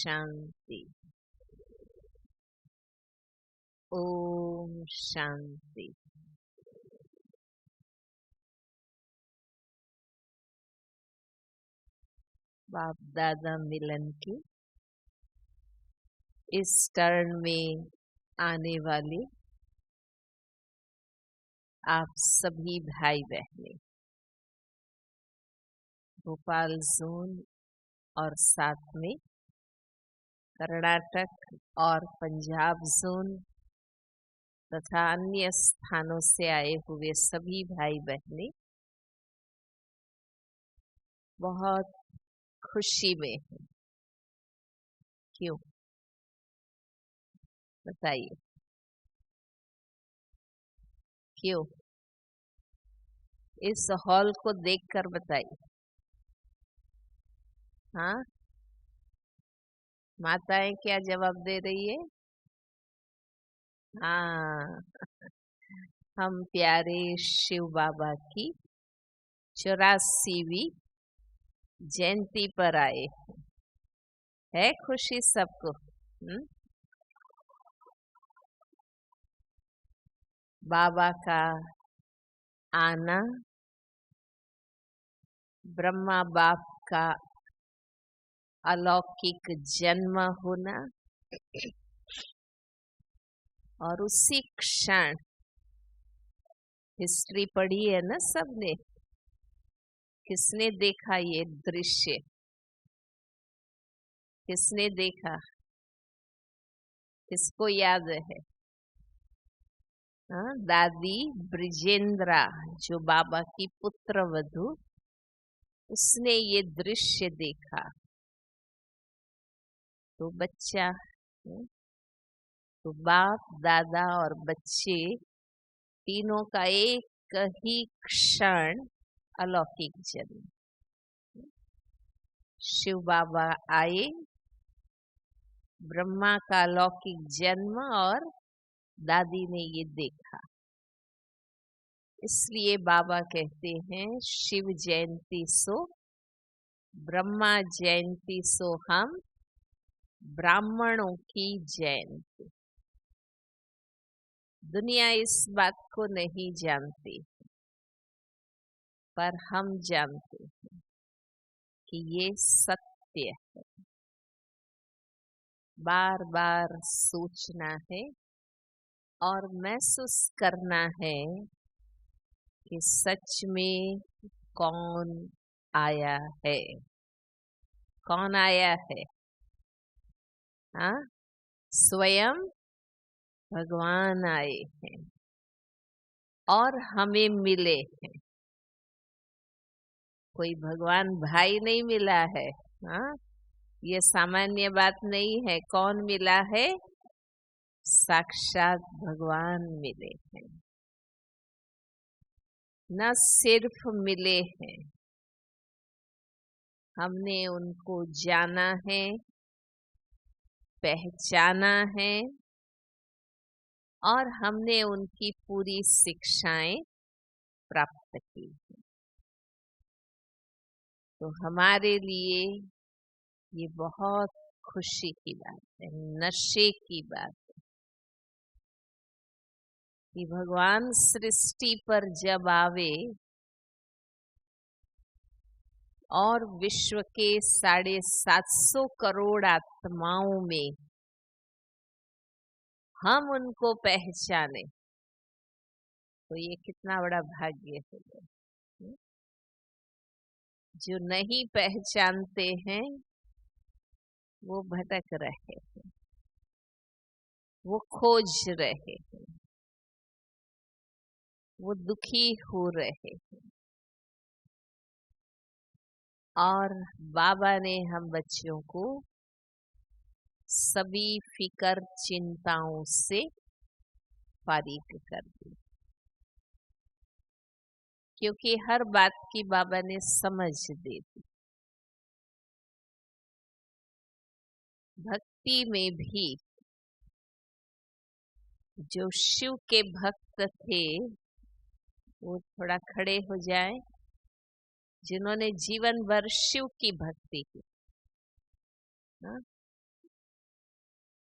शांति। ओम शांति। बाप दादा मिलन की इस टर्न में आने वाले आप सभी भाई बहनें भोपाल जोन और साथ में कर्नाटक और पंजाब जोन तथा अन्य स्थानों से आए हुए सभी भाई बहनें बहुत खुशी में हैं। क्यों बताइए, क्यों? इस हॉल को देखकर बताइए। हाँ, माताएं क्या जवाब दे रही है? हाँ, हम प्यारे शिव बाबा की 84वीं जयंती पर आए है। खुशी सबको? बाबा का आना, ब्रह्मा बाप का अलौकिक जन्म होना और उसी क्षण हिस्ट्री पढ़ी है ना सबने। किसने देखा ये दृश्य? किसने देखा? किसको याद है? हाँ, दादी ब्रिजेंद्रा जो बाबा की पुत्र वधू, उसने ये दृश्य देखा। तो बच्चा, तो बाप दादा और बच्चे तीनों का एक ही क्षण अलौकिक जन्म। शिव बाबा आए, ब्रह्मा का अलौकिक जन्म और दादी ने ये देखा। इसलिए बाबा कहते हैं शिव जयंती सो ब्रह्मा जयंती सो हम ब्राह्मणों की जयंती। दुनिया इस बात को नहीं जानती, पर हम जानते हैं कि ये सत्य है। बार बार सोचना है और महसूस करना है कि सच में कौन आया है। कौन आया है? हाँ, स्वयं भगवान आए हैं और हमें मिले हैं। कोई भगवान भाई नहीं मिला है। हाँ, ये सामान्य बात नहीं है। कौन मिला है? साक्षात भगवान मिले हैं। न सिर्फ मिले हैं, हमने उनको जाना है, पहचाना है और हमने उनकी पूरी शिक्षाएं प्राप्त की। तो हमारे लिए ये बहुत खुशी की बात है, नशे की बात है कि भगवान सृष्टि पर जब आवे और विश्व के 750 करोड़ आत्माओं में हम उनको पहचाने, तो ये कितना बड़ा भाग्य है। जो नहीं पहचानते हैं वो भटक रहे हैं, वो खोज रहे हैं, वो दुखी हो रहे हैं। और बाबा ने हम बच्चों को सभी फिकर चिंताओं से फारिग कर दी, क्योंकि हर बात की बाबा ने समझ दे दी। भक्ति में भी जो शिव के भक्त थे वो थोड़ा खड़े हो जाए, जिन्होंने जीवन भर शिव की भक्ति की।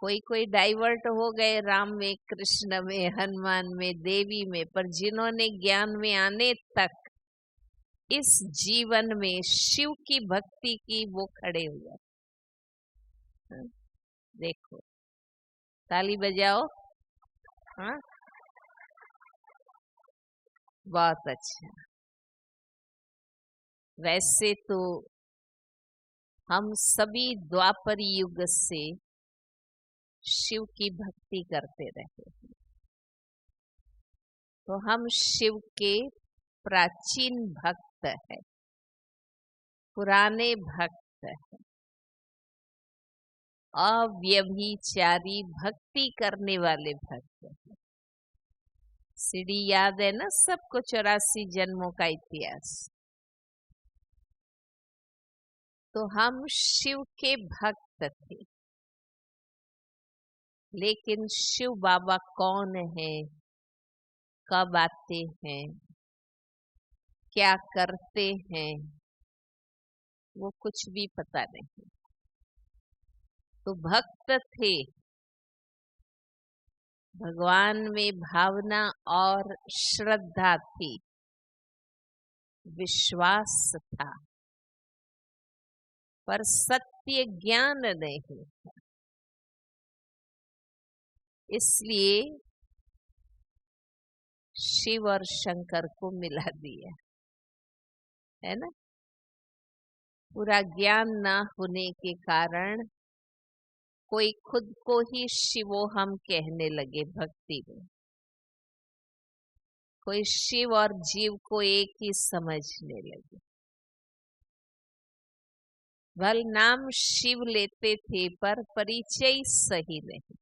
कोई कोई डाइवर्ट हो गए राम में, कृष्ण में, हनुमान में, देवी में, पर जिन्होंने ज्ञान में आने तक इस जीवन में शिव की भक्ति की, वो खड़े हो गए। हाँ, देखो, ताली बजाओ। हाँ, बहुत अच्छा। वैसे तो हम सभी द्वापर युग से शिव की भक्ति करते रहे, तो हम शिव के प्राचीन भक्त हैं, पुराने भक्त हैं, अव्यभिचारी भक्ति करने वाले भक्त हैं। सीढ़ी याद है ना सबको, 84 जन्मों का इतिहास। तो हम शिव के भक्त थे, लेकिन शिव बाबा कौन है, कब आते हैं, क्या करते हैं, वो कुछ भी पता नहीं। तो भक्त थे, भगवान में भावना और श्रद्धा थी, विश्वास था, पर सत्य ज्ञान नहीं था। इसलिए शिव और शंकर को मिला दिया, है ना। पूरा ज्ञान ना होने के कारण कोई खुद को ही शिवोहम कहने लगे भक्ति में, कोई शिव और जीव को एक ही समझने लगे। भल नाम शिव लेते थे, पर परिचय सही नहीं।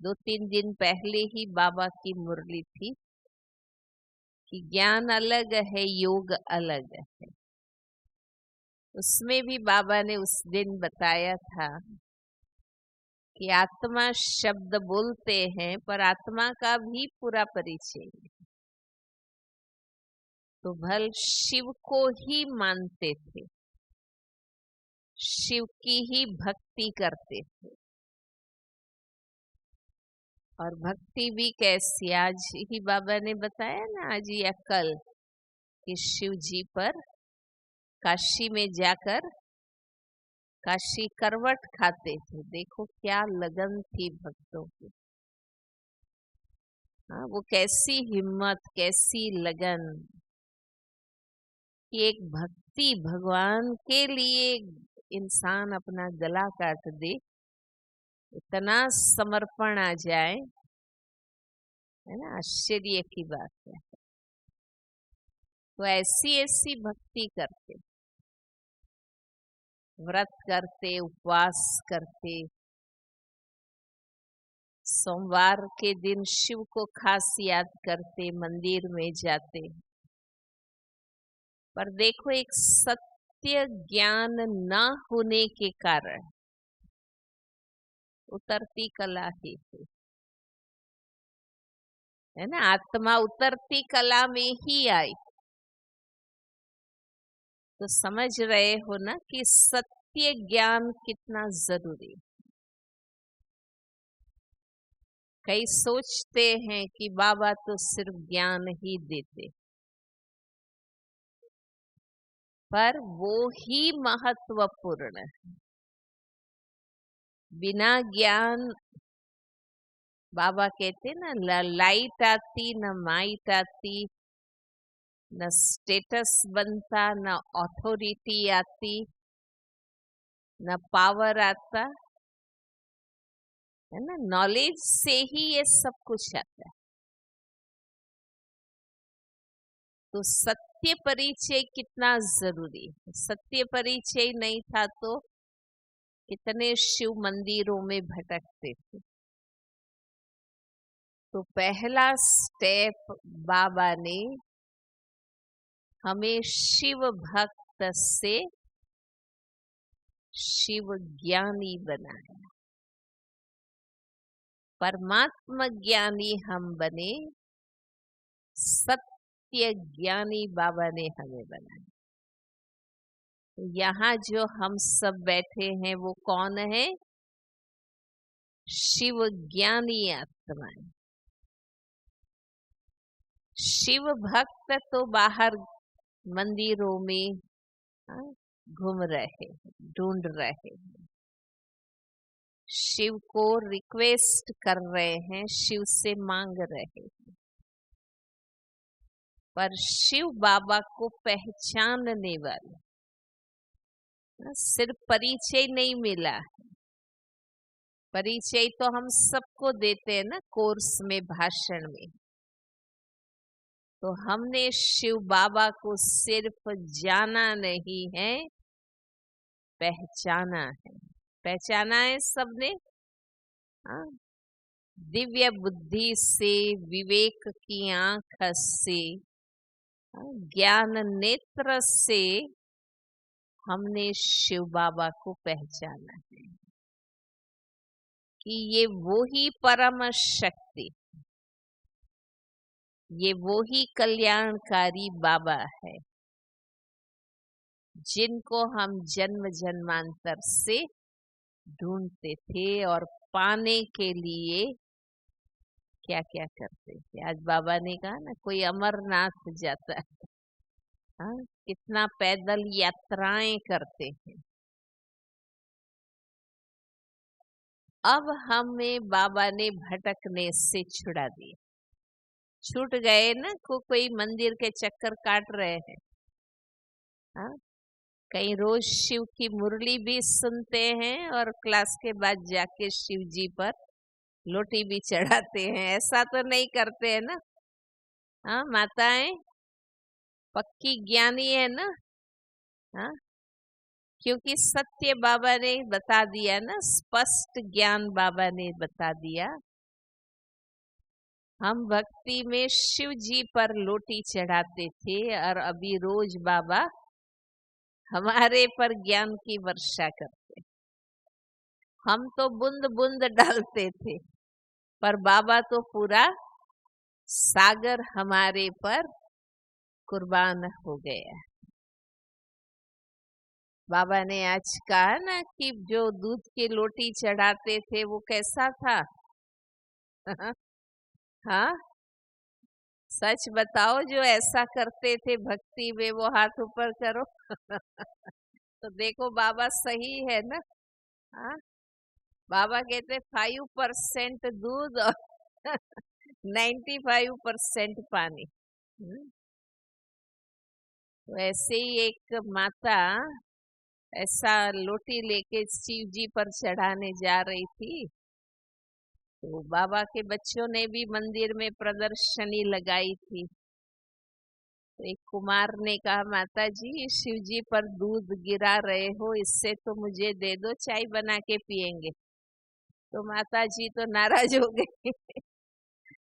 2-3 दिन पहले ही बाबा की मुरली थी कि ज्ञान अलग है, योग अलग है। उसमें भी बाबा ने उस दिन बताया था कि आत्मा शब्द बोलते हैं, पर आत्मा का भी पूरा परिचय नहीं। तो भल शिव को ही मानते थे, शिव की ही भक्ति करते थे। और भक्ति भी कैसी, आज ही बाबा ने बताया ना, आज या कल, कि शिव जी पर काशी में जाकर काशी करवट खाते थे। देखो क्या लगन थी भक्तों की। हाँ, वो कैसी हिम्मत, कैसी लगन कि एक भक्ति भगवान के लिए इंसान अपना गला काट दे, इतना समर्पण आ जाए, है ना, आश्चर्य की बात है। तो ऐसी ऐसी भक्ति करते, व्रत करते, उपवास करते, सोमवार के दिन शिव को खास याद करते, मंदिर में जाते। पर देखो, एक सत्य ज्ञान न होने के कारण उतरती कला ही थी, है ना। आत्मा उतरती कला में ही आई। तो समझ रहे हो ना कि सत्य ज्ञान कितना जरूरी। कई सोचते हैं कि बाबा तो सिर्फ ज्ञान ही देते, पर वो ही महत्वपूर्ण है। बिना ज्ञान, बाबा कहते ना, लाइट आती न माइट आती, न स्टेटस बनता, न अथॉरिटी आती, न पावर आता, है ना। नॉलेज से ही ये सब कुछ आता है। तो सत्य परिचय कितना जरूरी है। सत्य परिचय नहीं था तो कितने शिव मंदिरों में भटकते थे। तो पहला स्टेप बाबा ने हमें शिव भक्त से शिव ज्ञानी बनाया। परमात्मा ज्ञानी हम बने, सत्य ज्ञानी बाबा ने हमें बनाया। तो यहाँ जो हम सब बैठे हैं वो कौन है? शिव ज्ञानी आत्माएं। शिव भक्त तो बाहर मंदिरों में घूम रहे, ढूंढ रहे, शिव को रिक्वेस्ट कर रहे हैं, शिव से मांग रहे हैं, पर शिव बाबा को पहचानने वाले सिर्फ परिचय नहीं मिला। परिचय तो हम सबको देते हैं ना कोर्स में, भाषण में। तो हमने शिव बाबा को सिर्फ जाना नहीं है, पहचाना है। पहचाना है सबने, हाँ? दिव्य बुद्धि से, विवेक की आंख से, ज्ञान नेत्र से हमने शिव बाबा को पहचाना है कि ये वो ही परम शक्ति, ये वो ही कल्याणकारी बाबा है जिनको हम जन्म जन्मांतर से ढूंढते थे और पाने के लिए क्या क्या करते थे। आज बाबा ने कहा ना, कोई अमरनाथ जाता है, हाँ, कितना पैदल यात्राएं करते हैं। अब हमें बाबा ने भटकने से छुड़ा दिया। छूट गए ना, कोई मंदिर के चक्कर काट रहे हैं, हाँ, कहीं रोज शिव की मुरली भी सुनते हैं और क्लास के बाद जाके शिव जी पर लोटी भी चढ़ाते हैं। ऐसा तो नहीं करते हैं ना, हाँ माताएं पक्की ज्ञानी है ना, हाँ, क्योंकि सत्य बाबा ने बता दिया ना, स्पष्ट ज्ञान बाबा ने बता दिया। हम भक्ति में शिव जी पर लोटी चढ़ाते थे और अभी रोज बाबा हमारे पर ज्ञान की वर्षा करते। हम तो बूंद बूंद डालते थे, पर बाबा तो पूरा सागर हमारे पर कुर्बान हो गया। बाबा ने आज कहा ना कि जो दूध की लोटी चढ़ाते थे वो कैसा था? हाँ, सच बताओ, जो ऐसा करते थे भक्ति में, वो हाथ ऊपर करो। तो देखो बाबा सही है ना, हाँ? बाबा कहते 5% दूध और 95% पानी। तो ऐसे ही एक माता ऐसा लोटी लेके शिव जी पर चढ़ाने जा रही थी, तो बाबा के बच्चों ने भी मंदिर में प्रदर्शनी लगाई थी। तो एक कुमार ने कहा, माता जी शिव जी पर दूध गिरा रहे हो, इससे तो मुझे दे दो, चाय बना के पियेंगे। तो माता जी तो नाराज हो गई।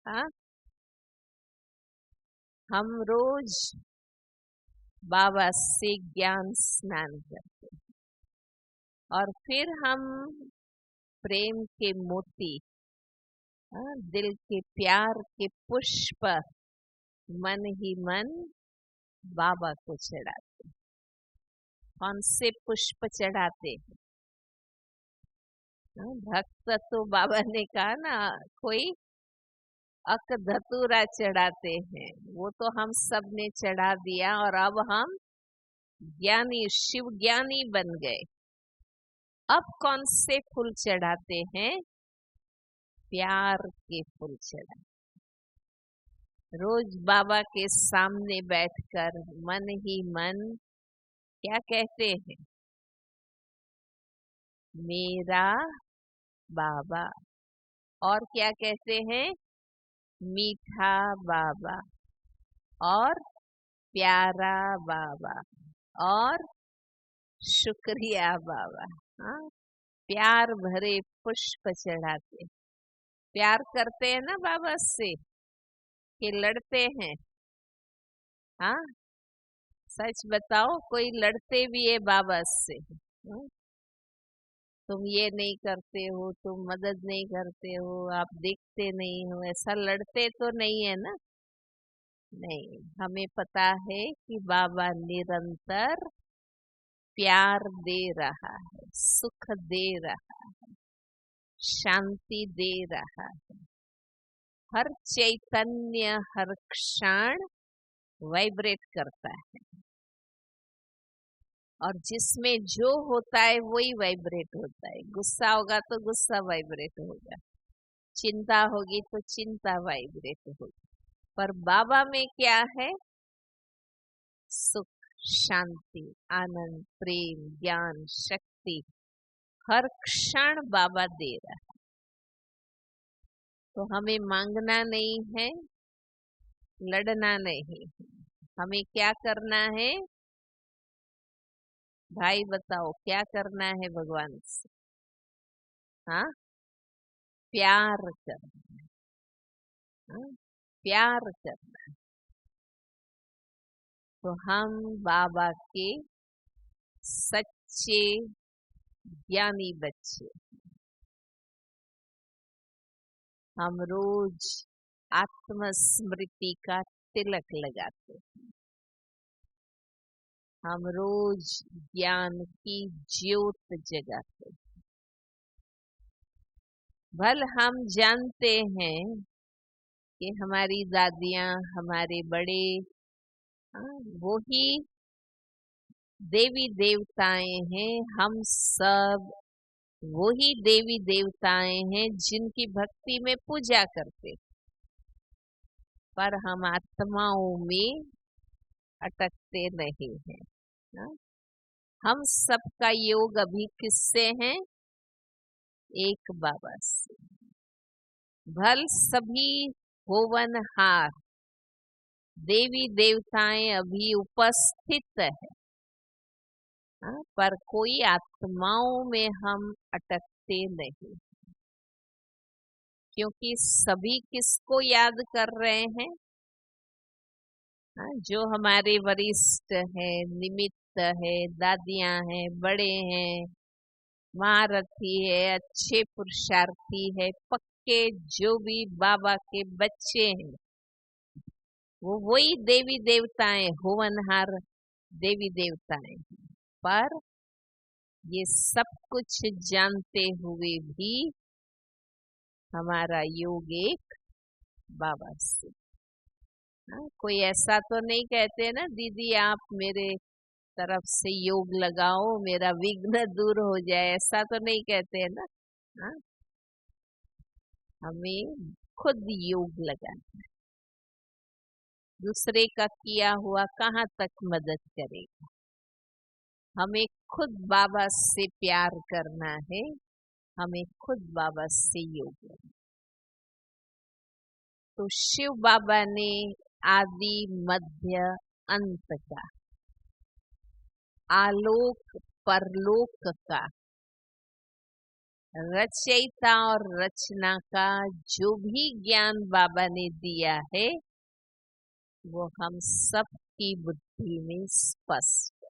हाँ, हम रोज बाबा से ज्ञान स्नान करते और फिर हम प्रेम के मोती, दिल के प्यार के पुष्प मन ही मन बाबा को चढ़ाते। कौन से पुष्प चढ़ाते हैं? भक्त तो बाबा ने कहा ना, कोई अक धतूरा चढ़ाते हैं, वो तो हम सब ने चढ़ा दिया और अब हम ज्ञानी, शिव ज्ञानी बन गए। अब कौन से फूल चढ़ाते हैं? प्यार के फूल चढ़ाते। रोज बाबा के सामने बैठकर मन ही मन क्या कहते हैं? मेरा बाबा। और क्या कहते हैं? मीठा बाबा और प्यारा बाबा और शुक्रिया बाबा। हाँ, प्यार भरे पुष्प चढ़ाते। प्यार करते हैं ना बाबा से कि लड़ते हैं? हाँ, सच बताओ, कोई लड़ते भी है बाबा से? तुम ये नहीं करते हो, तुम मदद नहीं करते हो, आप देखते नहीं हो, ऐसा लड़ते तो नहीं है ना? नहीं, हमें पता है कि बाबा निरंतर प्यार दे रहा है, सुख दे रहा है। शांति दे रहा है। हर चैतन्य हर क्षण वाइब्रेट करता है, और जिसमें जो होता है वही वाइब्रेट होता है। गुस्सा होगा तो गुस्सा वाइब्रेट होगा, चिंता होगी तो चिंता वाइब्रेट होगी। पर बाबा में क्या है? सुख, शांति, आनंद, प्रेम, ज्ञान, शक्ति हर क्षण बाबा दे रहा है। तो हमें मांगना नहीं है, लड़ना नहीं है, हमें क्या करना है? भाई बताओ क्या करना है भगवान से? हाँ, प्यार करना है। हाँ? प्यार करना है। तो हम बाबा के सच्चे ज्ञानी बच्चे, हम रोज आत्मस्मृति का तिलक लगाते हैं, हम रोज ज्ञान की ज्योत जगाते हैं। भल हम जानते हैं कि हमारी दादियां, हमारे बड़े, वो ही देवी देवताएं हैं। हम सब वही देवी देवताएं हैं जिनकी भक्ति में पूजा करते, पर हम आत्माओं में अटकते नहीं हैं। हाँ? हम सबका योग अभी किससे है? एक बाबा से। भल सभी होवनहार देवी देवताएं अभी उपस्थित है, पर कोई आत्माओं में हम अटकते नहीं, क्योंकि सभी किसको याद कर रहे हैं? जो हमारे वरिष्ठ हैं, निमित्त है, दादियां हैं, बड़े हैं, महारथी है, अच्छे पुरुषार्थी है, पक्के जो भी बाबा के बच्चे हैं, वो वही देवी देवताएं, होवनहार देवी बाबाएं हैं। पर ये सब कुछ जानते हुए भी हमारा योग एक बाबा से। कोई ऐसा तो नहीं कहते ना, दीदी आप मेरे तरफ से योग लगाओ, मेरा विघ्न दूर हो जाए, ऐसा तो नहीं कहते हैं ना। हाँ? हमें खुद योग लगाना है। दूसरे का किया हुआ कहाँ तक मदद करेगा? हमें खुद बाबा से प्यार करना है, हमें खुद बाबा से योग करना। तो शिव बाबा ने आदि मध्य अंत का, आलोक परलोक का, रचयिता और रचना का जो भी ज्ञान बाबा ने दिया है वो हम सब की बुद्धि में स्पष्ट।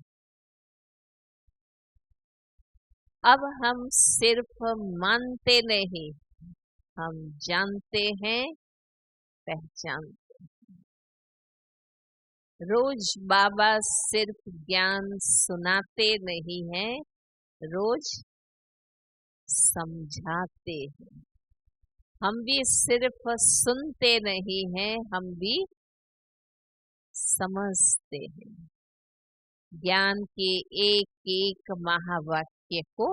अब हम सिर्फ मानते नहीं, हम जानते हैं, पहचानते हैं। रोज बाबा सिर्फ ज्ञान सुनाते नहीं हैं, रोज समझाते हैं। हम भी सिर्फ सुनते नहीं हैं, हम भी समझते हैं। ज्ञान के एक एक महावाक्य को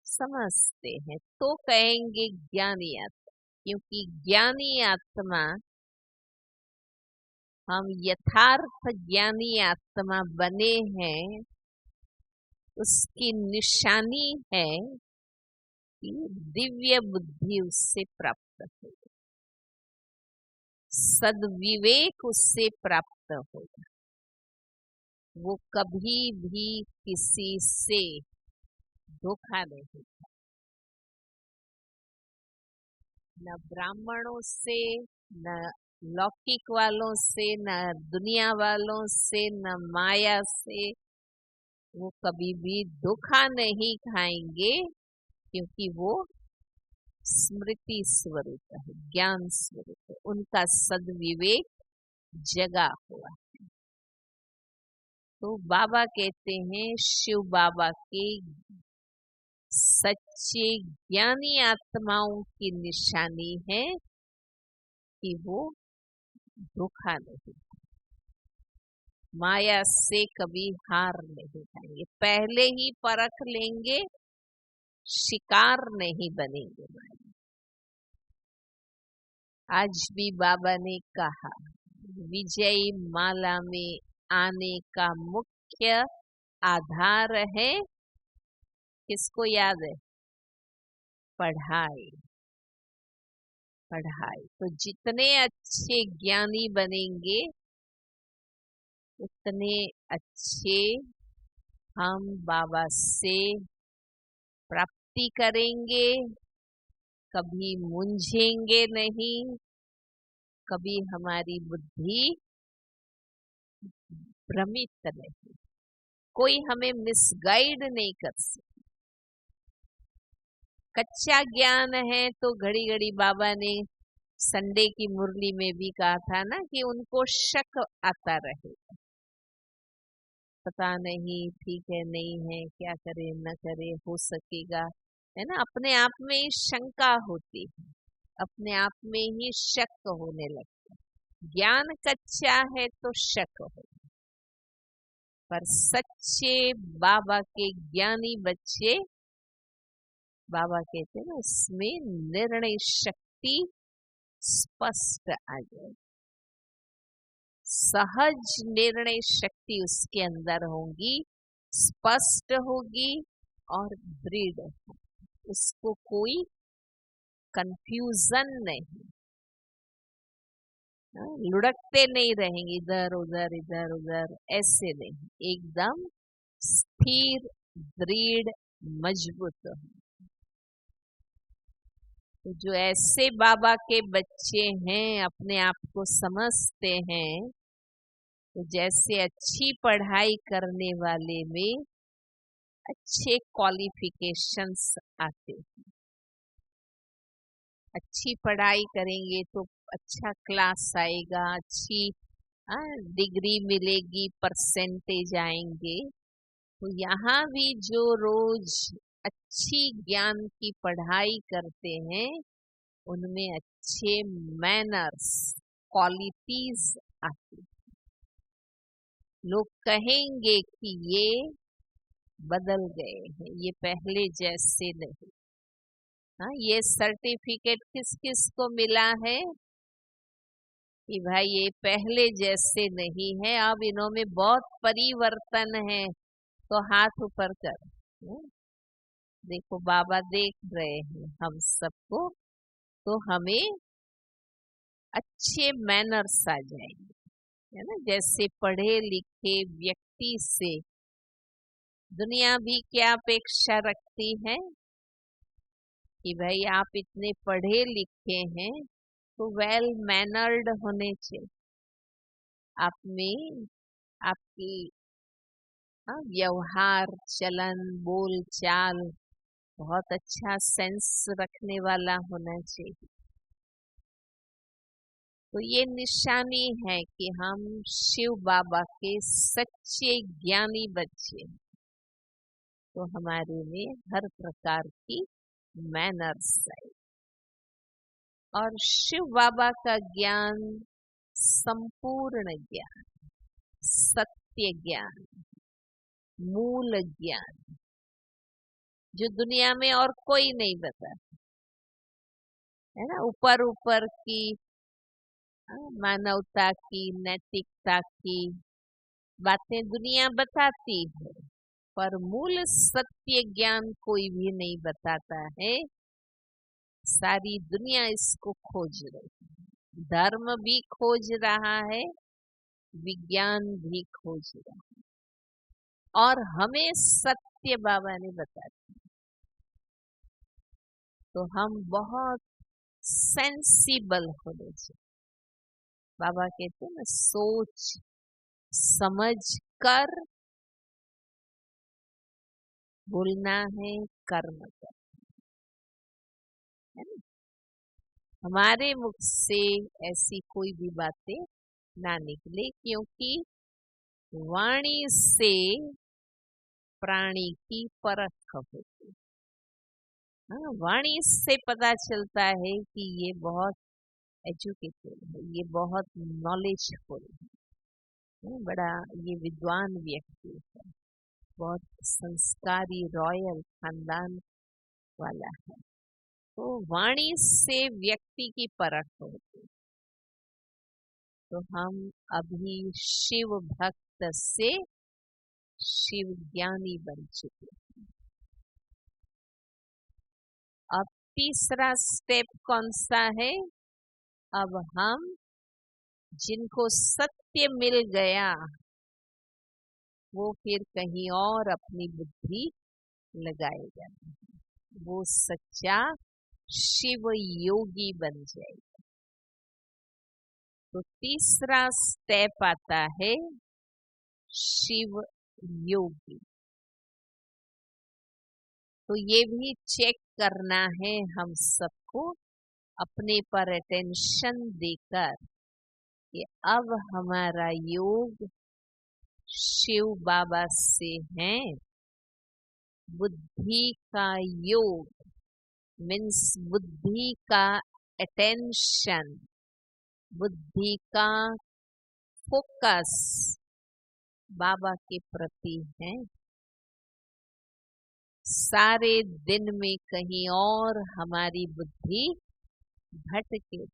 समझते हैं तो कहेंगे ज्ञानी आत्मा, क्योंकि ज्ञानी आत्मा, हम यथार्थ ज्ञानी आत्मा बने हैं, उसकी निशानी है कि दिव्य बुद्धि उससे प्राप्त होगी, सद्विवेक उससे प्राप्त होगा। वो कभी भी किसी से धोखा नहीं था, न ब्राह्मणों से, न लौकिक वालों से, न दुनिया वालों से, न माया से। वो कभी भी धोखा नहीं खाएंगे, क्योंकि वो स्मृति स्वरूप है, ज्ञान स्वरूप है, उनका सद्विवेक जगा हुआ है। तो बाबा कहते हैं, शिव बाबा के सच्चे ज्ञानी आत्माओं की निशानी है कि वो धोखा नहीं, माया से कभी हार नहीं खाएंगे, पहले ही परख लेंगे, शिकार नहीं बनेंगे माया। आज भी बाबा ने कहा विजयी माला में आने का मुख्य आधार है, किसको याद है? पढ़ाई। पढ़ाई। तो जितने अच्छे ज्ञानी बनेंगे उतने अच्छे हम बाबा से प्राप्ति करेंगे, कभी मूंझेंगे नहीं, कभी हमारी बुद्धि भ्रमित नहीं, कोई हमें मिसगाइड नहीं कर सकता। कच्चा ज्ञान है तो घड़ी घड़ी बाबा ने संडे की मुरली में भी कहा था ना कि उनको शक आता रहेगा, पता नहीं ठीक है नहीं है, क्या करे न करे, हो सकेगा, है ना। अपने आप में ही शंका होती है, अपने आप में ही शक होने लगता है। ज्ञान कच्चा है तो शक हो, पर सच्चे बाबा के ज्ञानी बच्चे, बाबा कहते हैं ना इसमें निर्णय शक्ति स्पष्ट आ जाए, सहज निर्णय शक्ति उसके अंदर होगी, स्पष्ट होगी और दृढ़ होगी, उसको कोई कंफ्यूजन नहीं, लुढ़कते नहीं रहेंगे इधर उधर ऐसे नहीं, एकदम स्थिर दृढ़ मजबूत हो। तो जो ऐसे बाबा के बच्चे हैं, अपने आप को समझते हैं, तो जैसे अच्छी पढ़ाई करने वाले में अच्छे क्वालिफिकेशंस आते हैं, अच्छी पढ़ाई करेंगे तो अच्छा क्लास आएगा, अच्छी डिग्री मिलेगी, परसेंटेज आएंगे। तो यहाँ भी जो रोज अच्छी ज्ञान की पढ़ाई करते हैं उनमें अच्छे मैनर्स क्वालिटीज आती हैं। लोग कहेंगे कि ये बदल गए हैं, ये पहले जैसे नहीं। हाँ, ये सर्टिफिकेट किस किस को मिला है कि भाई ये पहले जैसे नहीं है, अब इन्होंने बहुत परिवर्तन है, तो हाथ ऊपर कर। देखो बाबा देख रहे हैं हम सबको, तो हमें अच्छे मैनर्स आ जाएंगे, है ना। जैसे पढ़े लिखे व्यक्ति से दुनिया भी क्या अपेक्षा रखती है कि भाई आप इतने पढ़े लिखे हैं तो वेल मैनर्ड होने चाहिए, आप में आपकी व्यवहार चलन बोल चाल बहुत अच्छा सेंस रखने वाला होना चाहिए। तो ये निशानी है कि हम शिव बाबा के सच्चे ज्ञानी बच्चे, तो हमारे में हर प्रकार की मैनर्स आए। और शिव बाबा का ज्ञान संपूर्ण ज्ञान, सत्य ज्ञान, मूल ज्ञान, जो दुनिया में और कोई नहीं बता, है ना। ऊपर ऊपर की मानवता की नैतिकता की बातें दुनिया बताती है, पर मूल सत्य ज्ञान कोई भी नहीं बताता है। सारी दुनिया इसको खोज रही है, धर्म भी खोज रहा है, विज्ञान भी खोज रहा है, और हमें सत्य बाबा ने बता दिया। तो हम बहुत सेंसिबल होने चाहिए। बाबा कहते हैं ना, सोच समझ कर बोलना है, कर्म कर, है ना। हमारे मुख से ऐसी कोई भी बातें ना निकले, क्योंकि वाणी से प्राणी की परख होती है। हाँ, वाणी से पता चलता है कि ये बहुत एजुकेटेड है, ये बहुत नॉलेजफुल है, बड़ा ये विद्वान व्यक्ति है, बहुत संस्कारी रॉयल खानदान वाला है। तो वाणी से व्यक्ति की परख होती है। तो हम अभी शिव भक्त से शिव ज्ञानी बन चुके हैं। अब तीसरा स्टेप कौन सा है? अब हम जिनको सत्य मिल गया वो फिर कहीं और अपनी बुद्धि लगाएगा, वो सच्चा शिव योगी बन जाएगा। तो तीसरा स्टेप आता है शिव योगी। तो ये भी चेक करना है हम सबको, अपने पर अटेंशन देकर कि अब हमारा योग शिव बाबा से है। बुद्धि का योग मीन्स बुद्धि का अटेंशन, बुद्धि का फोकस बाबा के प्रति है। सारे दिन में कहीं और हमारी बुद्धि भटके,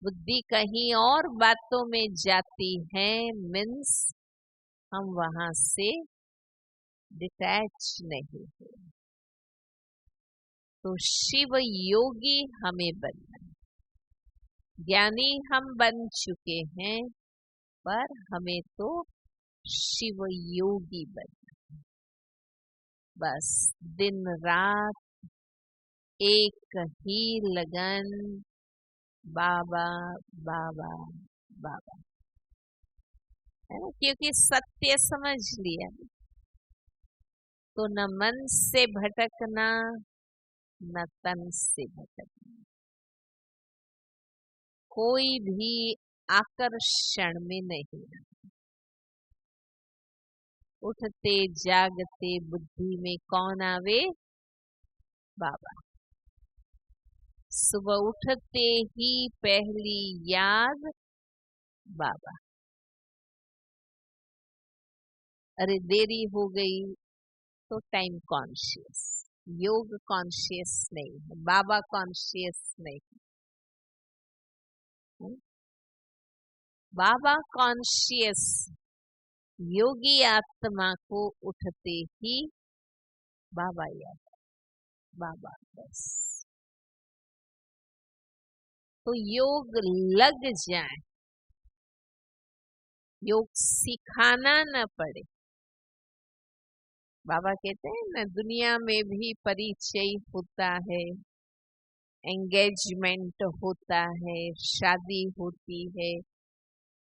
बुद्धि कहीं और बातों में जाती है, मीन्स हम वहां से डिटैच नहीं है। तो शिव योगी हमें बनना है। ज्ञानी हम बन चुके हैं, पर हमें तो शिव योगी बनना है। बस दिन रात एक ही लगन, बाबा बाबा बाबा, है ना? क्योंकि सत्य समझ लिया तो न मन से भटकना न तन से भटकना, कोई भी आकर्षण में नहीं। उठते जागते बुद्धि में कौन आवे? बाबा। सुबह उठते ही पहली याद बाबा। अरे देरी हो गई तो टाइम कॉन्शियस, योग कॉन्शियस नहीं है, बाबा कॉन्शियस नहीं है। बाबा कॉन्शियस योगी आत्मा को उठते ही बाबा याद, बाबा बस। तो योग लग जाए, योग सिखाना न पड़े। बाबा कहते हैं ना, दुनिया में भी परिचय होता है, एंगेजमेंट होता है, शादी होती है,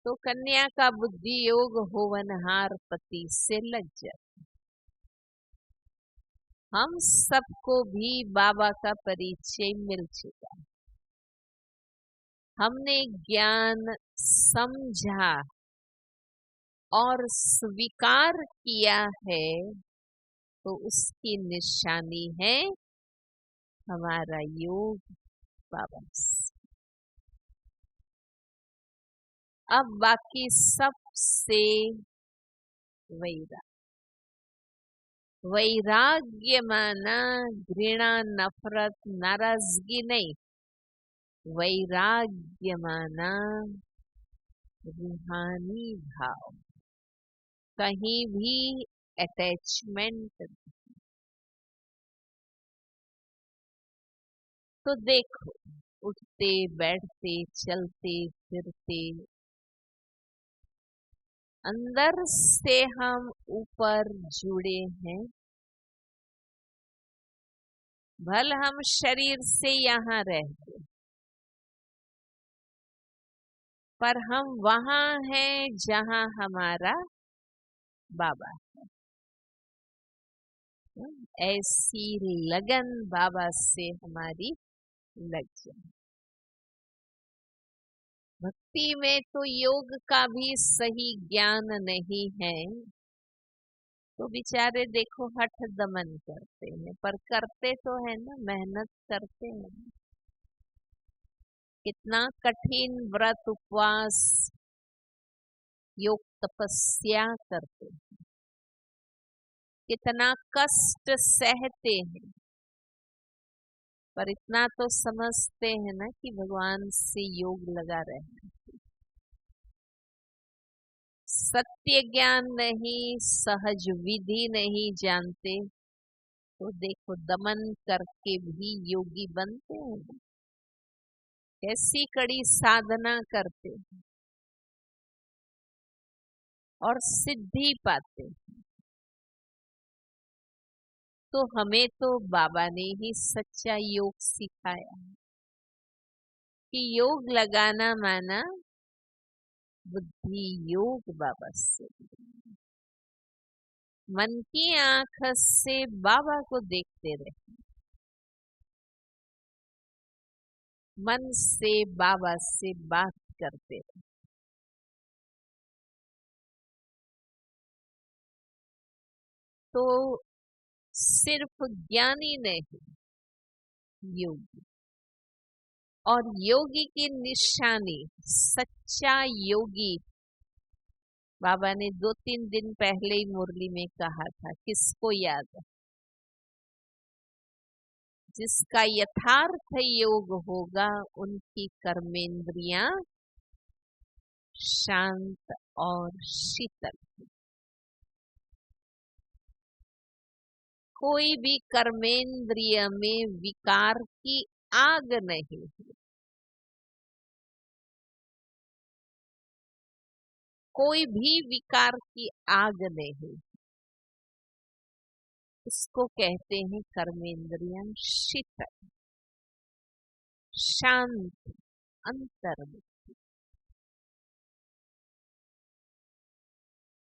तो कन्या का बुद्धि योग होवनहार पति से लग जाता। हम सबको भी बाबा का परिचय मिल चुका है। हमने ज्ञान समझा और स्वीकार किया है, तो उसकी निशानी है हमारा योग बाबा से। अब बाकी सबसे वैराग्य माना घृणा नफरत नाराजगी नहीं, वैराग्य माना रूहानी भाव, कहीं भी अटैचमेंट। तो देखो, उठते बैठते चलते फिरते अंदर से हम ऊपर जुड़े हैं। भल हम शरीर से यहाँ रहते, पर हम वहां हैं जहां हमारा बाबा है। ऐसी लगन बाबा से हमारी लग जाए। भक्ति में तो योग का भी सही ज्ञान नहीं है, तो बेचारे देखो हठ दमन करते हैं, पर करते तो है ना, मेहनत करते हैं। कितना कठिन व्रत उपवास योग तपस्या करते हैं, कितना कष्ट सहते हैं, पर इतना तो समझते हैं ना कि भगवान से योग लगा रहना। सत्य ज्ञान नहीं, सहज विधि नहीं जानते, तो देखो दमन करके भी योगी बनते हैं। कैसी कड़ी साधना करते हैं और सिद्धि पाते हैं। तो हमें तो बाबा ने ही सच्चा योग सिखाया कि योग लगाना माना बुद्धि योग बाबा से। मन की आंख से बाबा को देखते रहे, मन से बाबा से बात करते रहे। तो सिर्फ ज्ञानी नहीं, योगी। और योगी की निशानी, सच्चा योगी, बाबा ने 2-3 दिन पहले ही मुरली में कहा था, किसको याद है? जिसका यथार्थ योग होगा उनकी कर्मेंद्रियां शांत और शीतल। कोई भी कर्मेंद्रिय में विकार की आग नहीं है, कोई भी विकार की आग नहीं। इसको कहते हैं कर्मेंद्रियां शीतल, शांत, अंतर्मुख।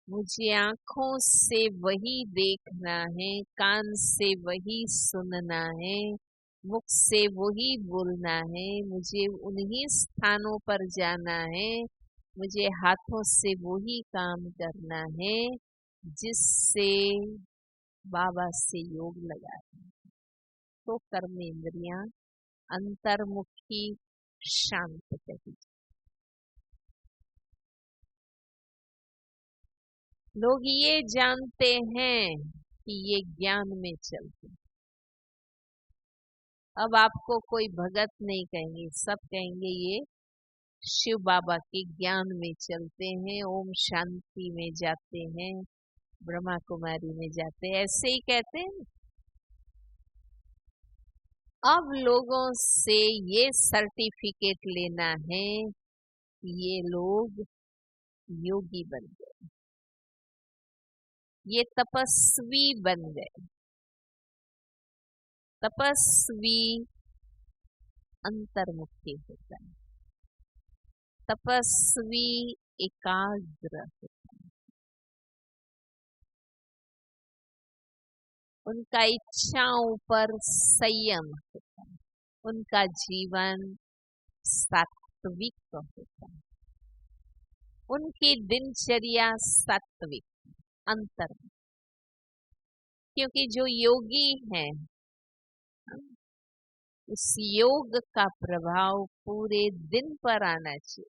मुझे आंखों से वही देखना है, कान से वही सुनना है, मुख से वही बोलना है, मुझे उन्हीं स्थानों पर जाना है, मुझे हाथों से वही काम करना है जिससे बाबा से योग लगा है। तो कर्मेंद्रियां अंतर्मुखी, शांत कही। लोग ये जानते हैं कि ये ज्ञान में चलते। अब आपको कोई भगत नहीं कहेंगे, सब कहेंगे ये शिव बाबा के ज्ञान में चलते हैं, ओम शांति में जाते हैं, ब्रह्मा कुमारी में जाते हैं, ऐसे ही कहते हैं। अब लोगों से ये सर्टिफिकेट लेना है कि ये लोग योगी बन गए, ये तपस्वी बन गए। तपस्वी अंतर्मुखी होता है, तपस्वी एकाग्र होता है, उनका इच्छाओं पर संयम होता है, उनका जीवन सात्विक होता है, उनकी दिनचर्या सात्विक, अंतर। क्योंकि जो योगी है उस योग का प्रभाव पूरे दिन पर आना चाहिए।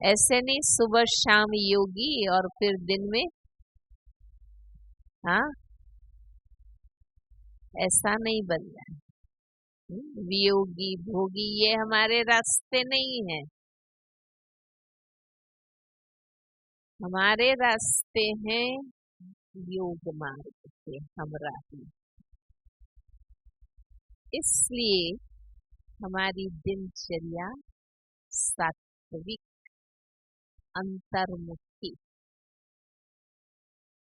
ऐसे नहीं सुबह शाम योगी और फिर दिन में, हाँ, ऐसा नहीं बनना है। वियोगी भोगी ये हमारे रास्ते नहीं है। हमारे रास्ते हैं योग मार्ग के हमराही। इसलिए हमारी दिनचर्या सात्विक, अंतर्मुखी,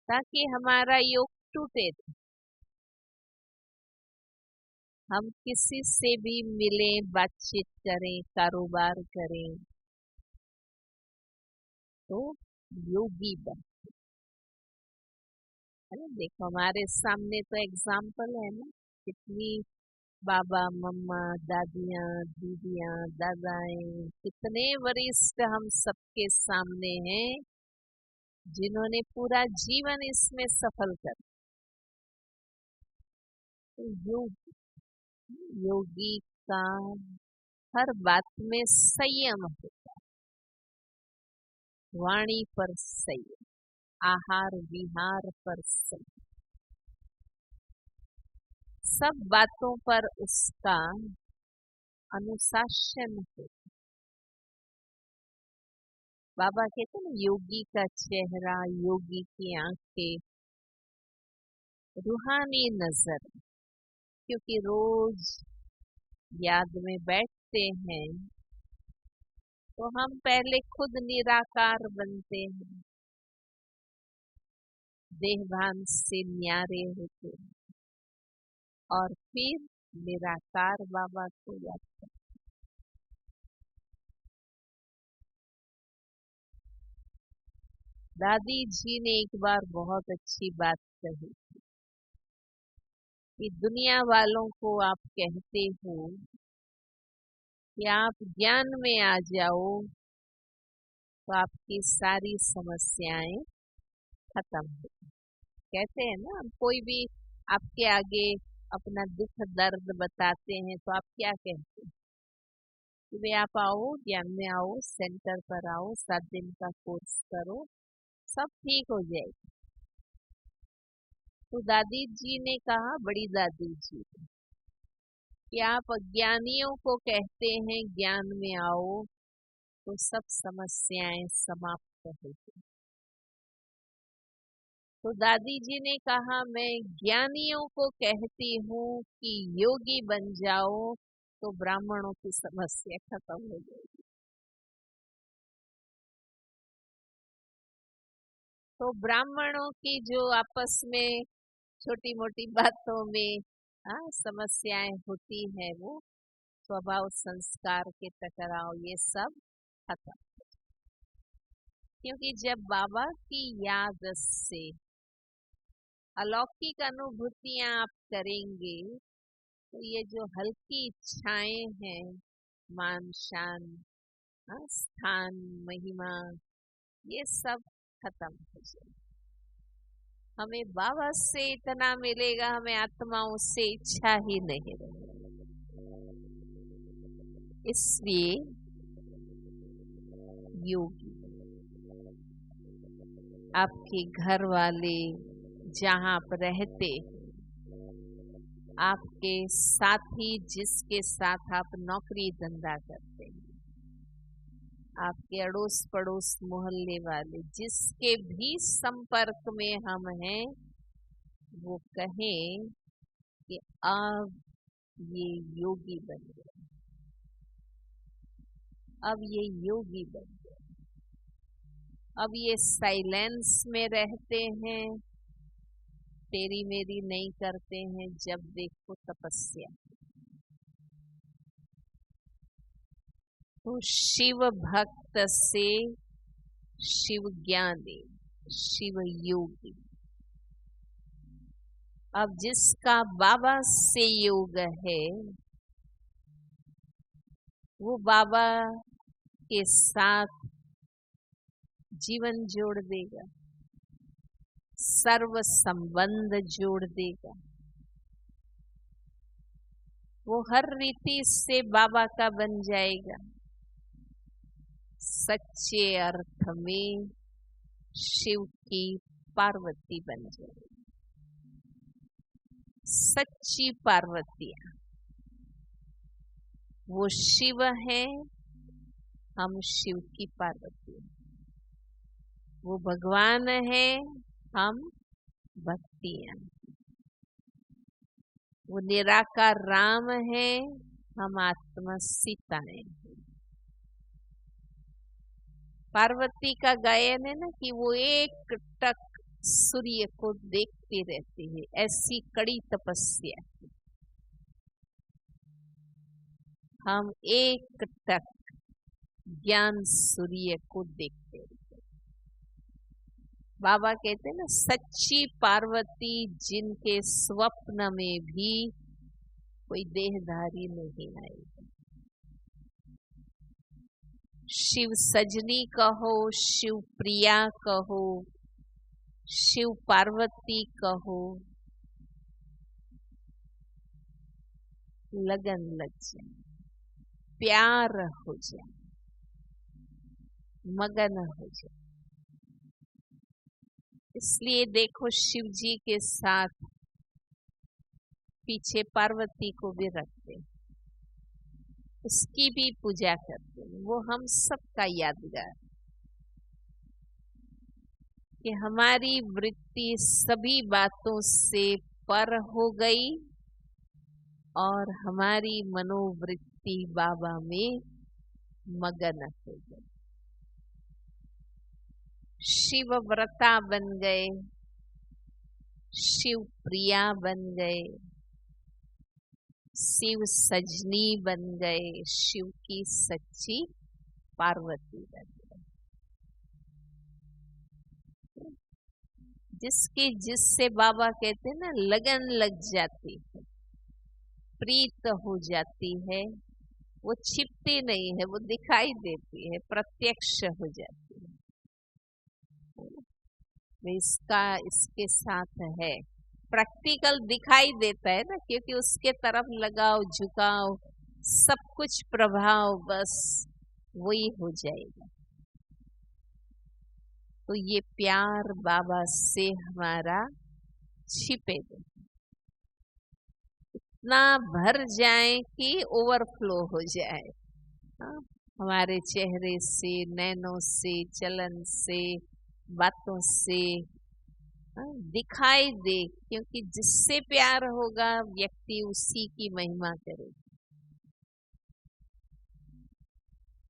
ताकि हमारा योग टूटे। हम किसी से भी मिलें, बातचीत करें, कारोबार करें तो योगी बन। है ना, देखो हमारे सामने तो एग्जाम्पल है ना, कितनी बाबा मम्मा दादियाँ दीदियाँ दादाएं, कितने वरिष्ठ हम सबके सामने हैं जिन्होंने पूरा जीवन इसमें सफल कर। तो योगी का हर बात में संयम होता है, वाणी पर संयम, आहार विहार पर संयम, सब बातों पर उसका अनुशासन है। बाबा कहते हैं योगी का चेहरा, योगी की आंखें, रूहानी नजर, क्योंकि रोज याद में बैठते हैं तो हम पहले खुद निराकार बनते हैं, देहभान से न्यारे होते हैं और फिर निराकार बाबा को याद करते। दादी जी ने एक बार बहुत अच्छी बात कही कि दुनिया वालों को आप कहते हो कि आप ज्ञान में आ जाओ तो आपकी सारी समस्याएं खत्म हो। कहते हैं ना, कोई भी आपके आगे अपना दुख दर्द बताते हैं तो आप क्या कहते हैं कि वे आप आओ, ज्ञान में आओ, सेंटर पर आओ, 7 दिन का कोर्स करो, सब ठीक हो जाएगा। तो दादी जी ने कहा, बड़ी दादी जी, कि आप अज्ञानियों को कहते हैं ज्ञान में आओ तो सब समस्याएं समाप्त होगी। तो दादी जी ने कहा, मैं ज्ञानियों को कहती हूँ कि योगी बन जाओ तो ब्राह्मणों की समस्या खत्म हो जाएगी। तो ब्राह्मणों की जो आपस में छोटी मोटी बातों में समस्याएं होती है, वो स्वभाव संस्कार के टकराव, ये सब खत्म। क्योंकि जब बाबा की याद से अलौकिक अनुभूतियां आप करेंगे तो ये जो हल्की इच्छाएं हैं, मान शान, स्थान, महिमा, ये सब खत्म हो जाए। हमें बाबा से इतना मिलेगा, हमें आत्माओं से इच्छा ही नहीं रहेगी। इसलिए योगी, आपके घर वाले, जहां आप रहते, आपके साथी, जिसके साथ आप नौकरी धंधा करते हैं, आपके अड़ोस पड़ोस मोहल्ले वाले, जिसके भी संपर्क में हम हैं, वो कहें कि अब ये योगी बन गए, अब ये योगी बन गए, अब ये साइलेंस में रहते हैं, तेरी मेरी नहीं करते हैं, जब देखो तपस्या। तो शिव भक्त से शिव ज्ञानी, शिव योगी। अब जिसका बाबा से योग है, वो बाबा के साथ जीवन जोड़ देगा, सर्व संबंध जोड़ देगा, वो हर रीति से बाबा का बन जाएगा, सच्चे अर्थ में शिव की पार्वती बन जाएगी। सच्ची पार्वतियां वो शिव हैं, हम शिव की पार्वती, वो भगवान है, हम भक्तियां, वो निराकार राम है, हम आत्मा सीताएं। पार्वती का गायन है ना कि वो एक टक सूर्य को देखती रहती है, ऐसी कड़ी तपस्या। हम एक टक ज्ञान सूर्य को देखते रहते। बाबा कहते हैं ना, सच्ची पार्वती जिनके स्वप्न में भी कोई देहधारी नहीं आएगा। शिव सजनी कहो, शिव प्रिया कहो, शिव पार्वती कहो, लगन लग जाए, प्यार हो जाए, मगन हो जाए। इसलिए देखो शिव जी के साथ पीछे पार्वती को भी रखते, उसकी भी पूजा करते। वो हम सबका यादगार कि हमारी वृत्ति सभी बातों से पर हो गई और हमारी मनोवृत्ति बाबा में मगन हो गई। शिव व्रता बन गए, शिव प्रिया बन गए, शिव सजनी बन गए, शिव की सच्ची पार्वती बन गए। जिसके जिससे बाबा कहते हैं ना, लगन लग जाती है, प्रीत हो जाती है, वो छिपती नहीं है, वो दिखाई देती है, प्रत्यक्ष हो जाती है। इसका इसके साथ है, प्रैक्टिकल दिखाई देता है ना, क्योंकि उसके तरफ लगाओ, झुकाओ, सब कुछ प्रभाव बस वही हो जाएगा। तो ये प्यार बाबा से हमारा छिपे दे, इतना भर जाए कि ओवरफ्लो हो जाए। हाँ? हमारे चेहरे से, नैनों से, चलन से, बातों से दिखाई दे, क्योंकि जिससे प्यार होगा व्यक्ति उसी की महिमा करेगा।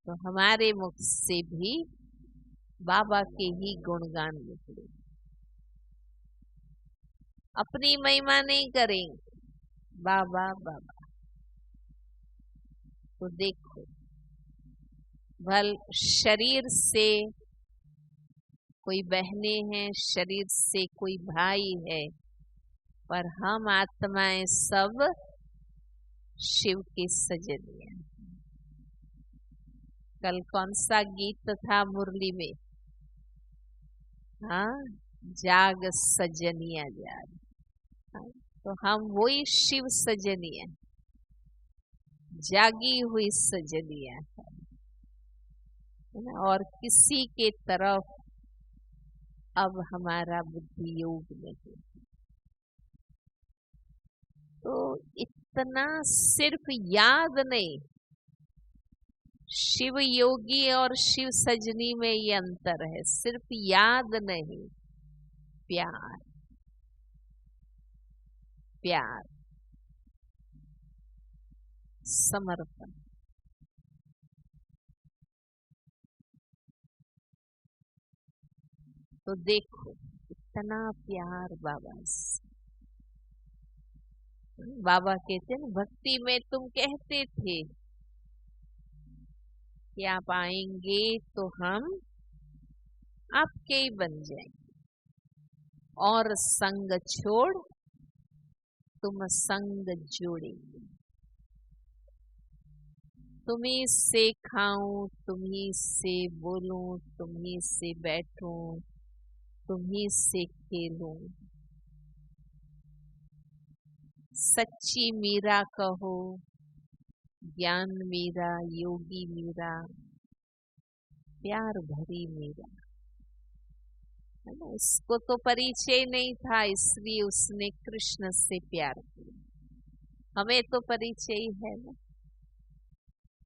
तो हमारे मुख से भी बाबा के ही गुणगान निकले, अपनी महिमा नहीं करेंगे, बाबा बाबा। तो देखो, भल शरीर से कोई बहनें हैं, शरीर से कोई भाई है, पर हम आत्माएं सब शिव की सजनी हैं। कल कौन सा गीत था मुरली में? हाँ, जाग सजनिया जाग। हाँ, तो हम वही शिव सजनिया, जागी हुई सजनिया है ना। और किसी के तरफ अब हमारा बुद्धि योग नहीं। तो इतना सिर्फ याद नहीं, शिव योगी और शिव सजनी में ये अंतर है। सिर्फ याद नहीं, प्यार, प्यार, समर्पण। तो देखो इतना प्यार बाबा से। बाबा कहते हैं, भक्ति में तुम कहते थे कि आप आएंगे तो हम आपके ही बन जाएंगे, और संग छोड़ तुम संग जोड़ेंगे। तुम्ही से खाऊं, तुम्ही से बोलूं, तुम्ही से बैठूं, तुम्ही से खेलूं। सच्ची मीरा कहो, ज्ञान मीरा, योगी मीरा, प्यार भरी मीरा, है ना। इसको तो परिचय नहीं था, इसलिए उसने कृष्ण से प्यार किया। हमें तो परिचय है ना,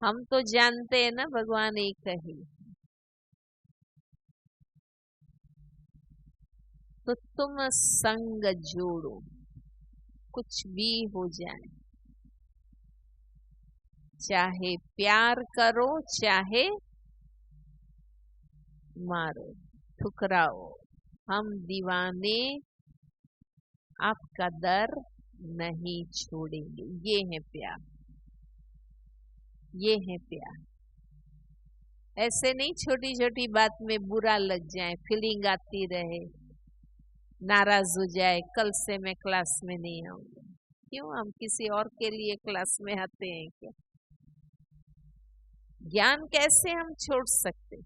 हम तो जानते हैं ना भगवान एक ही। तो तुम संग जोड़ो, कुछ भी हो जाए, चाहे प्यार करो, चाहे मारो, ठुकराओ, हम दीवाने आपका दर नहीं छोड़ेंगे। ये है प्यार, ये है प्यार। ऐसे नहीं छोटी छोटी बात में बुरा लग जाए, फीलिंग आती रहे, नाराज हो जाए, कल से मैं क्लास में नहीं आऊंगा। क्यों? हम किसी और के लिए क्लास में आते हैं क्या? ज्ञान कैसे हम छोड़ सकते?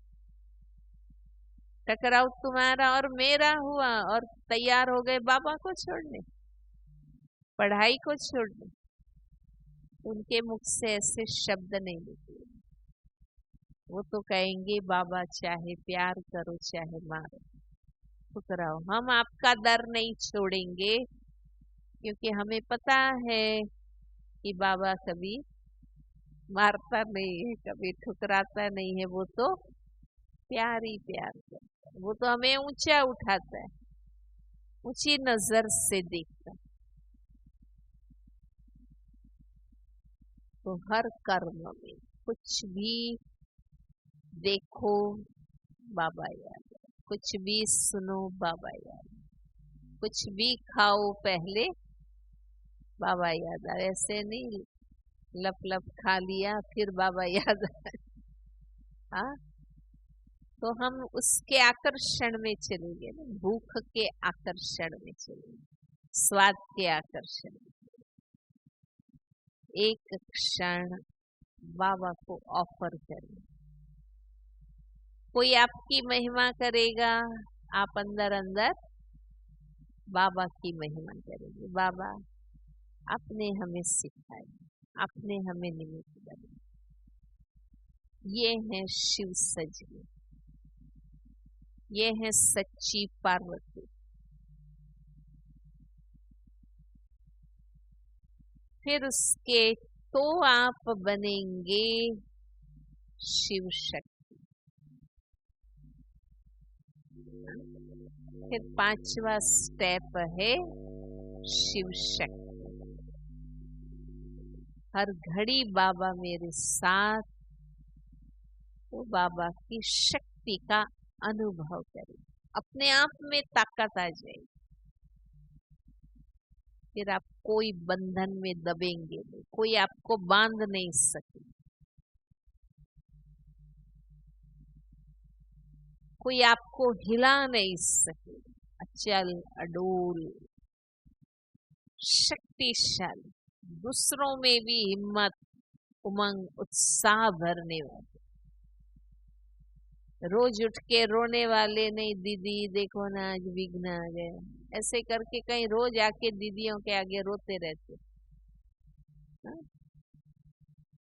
टकराव तुम्हारा और मेरा हुआ और तैयार हो गए बाबा को छोड़ने, पढ़ाई को छोड़ने। उनके मुख से ऐसे शब्द नहीं निकले। वो तो कहेंगे बाबा चाहे प्यार करो चाहे मारो, ठुकराओ, हम आपका दर नहीं छोड़ेंगे, क्योंकि हमें पता है कि बाबा कभी मारता नहीं है, कभी ठुकराता नहीं है। वो तो प्यार ही प्यार करता है, वो तो हमें ऊंचा उठाता है, ऊंची नजर से देखता है। तो हर कर्म में कुछ भी देखो बाबा याद है, कुछ भी सुनो बाबा याद है, कुछ भी खाओ पहले बाबा याद आ। ऐसे नहीं लप लप खा लिया फिर बाबा याद आ। हाँ, तो हम उसके आकर्षण में चलेंगे ना, भूख के आकर्षण में चलेंगे, स्वाद के आकर्षण में। एक क्षण बाबा को ऑफर करें। कोई आपकी महिमा करेगा, आप अंदर अंदर बाबा की महिमा करेंगे। बाबा आपने हमें सिखाया, आपने हमें निमित्त बनाया। ये है शिव सजनी, ये है सच्ची पार्वती। फिर उसके तो आप बनेंगे शिव शक्ति। फिर 5वां स्टेप है शिव शक्ति। हर घड़ी बाबा मेरे साथ, तो बाबा की शक्ति का अनुभव करें, अपने आप में ताकत आ जाएगी। फिर आप कोई बंधन में दबेंगे नहीं, कोई आपको बांध नहीं सके, कोई आपको हिला नहीं सके। अचल अडोल शक्तिशाली, दूसरों में भी हिम्मत, उमंग, उत्साह भरने वाले। रोज उठ के रोने वाले नहीं, दीदी देखो ना आज विघ्न आ गया, ऐसे करके कहीं रोज आके दीदियों के आगे रोते रहते। हा?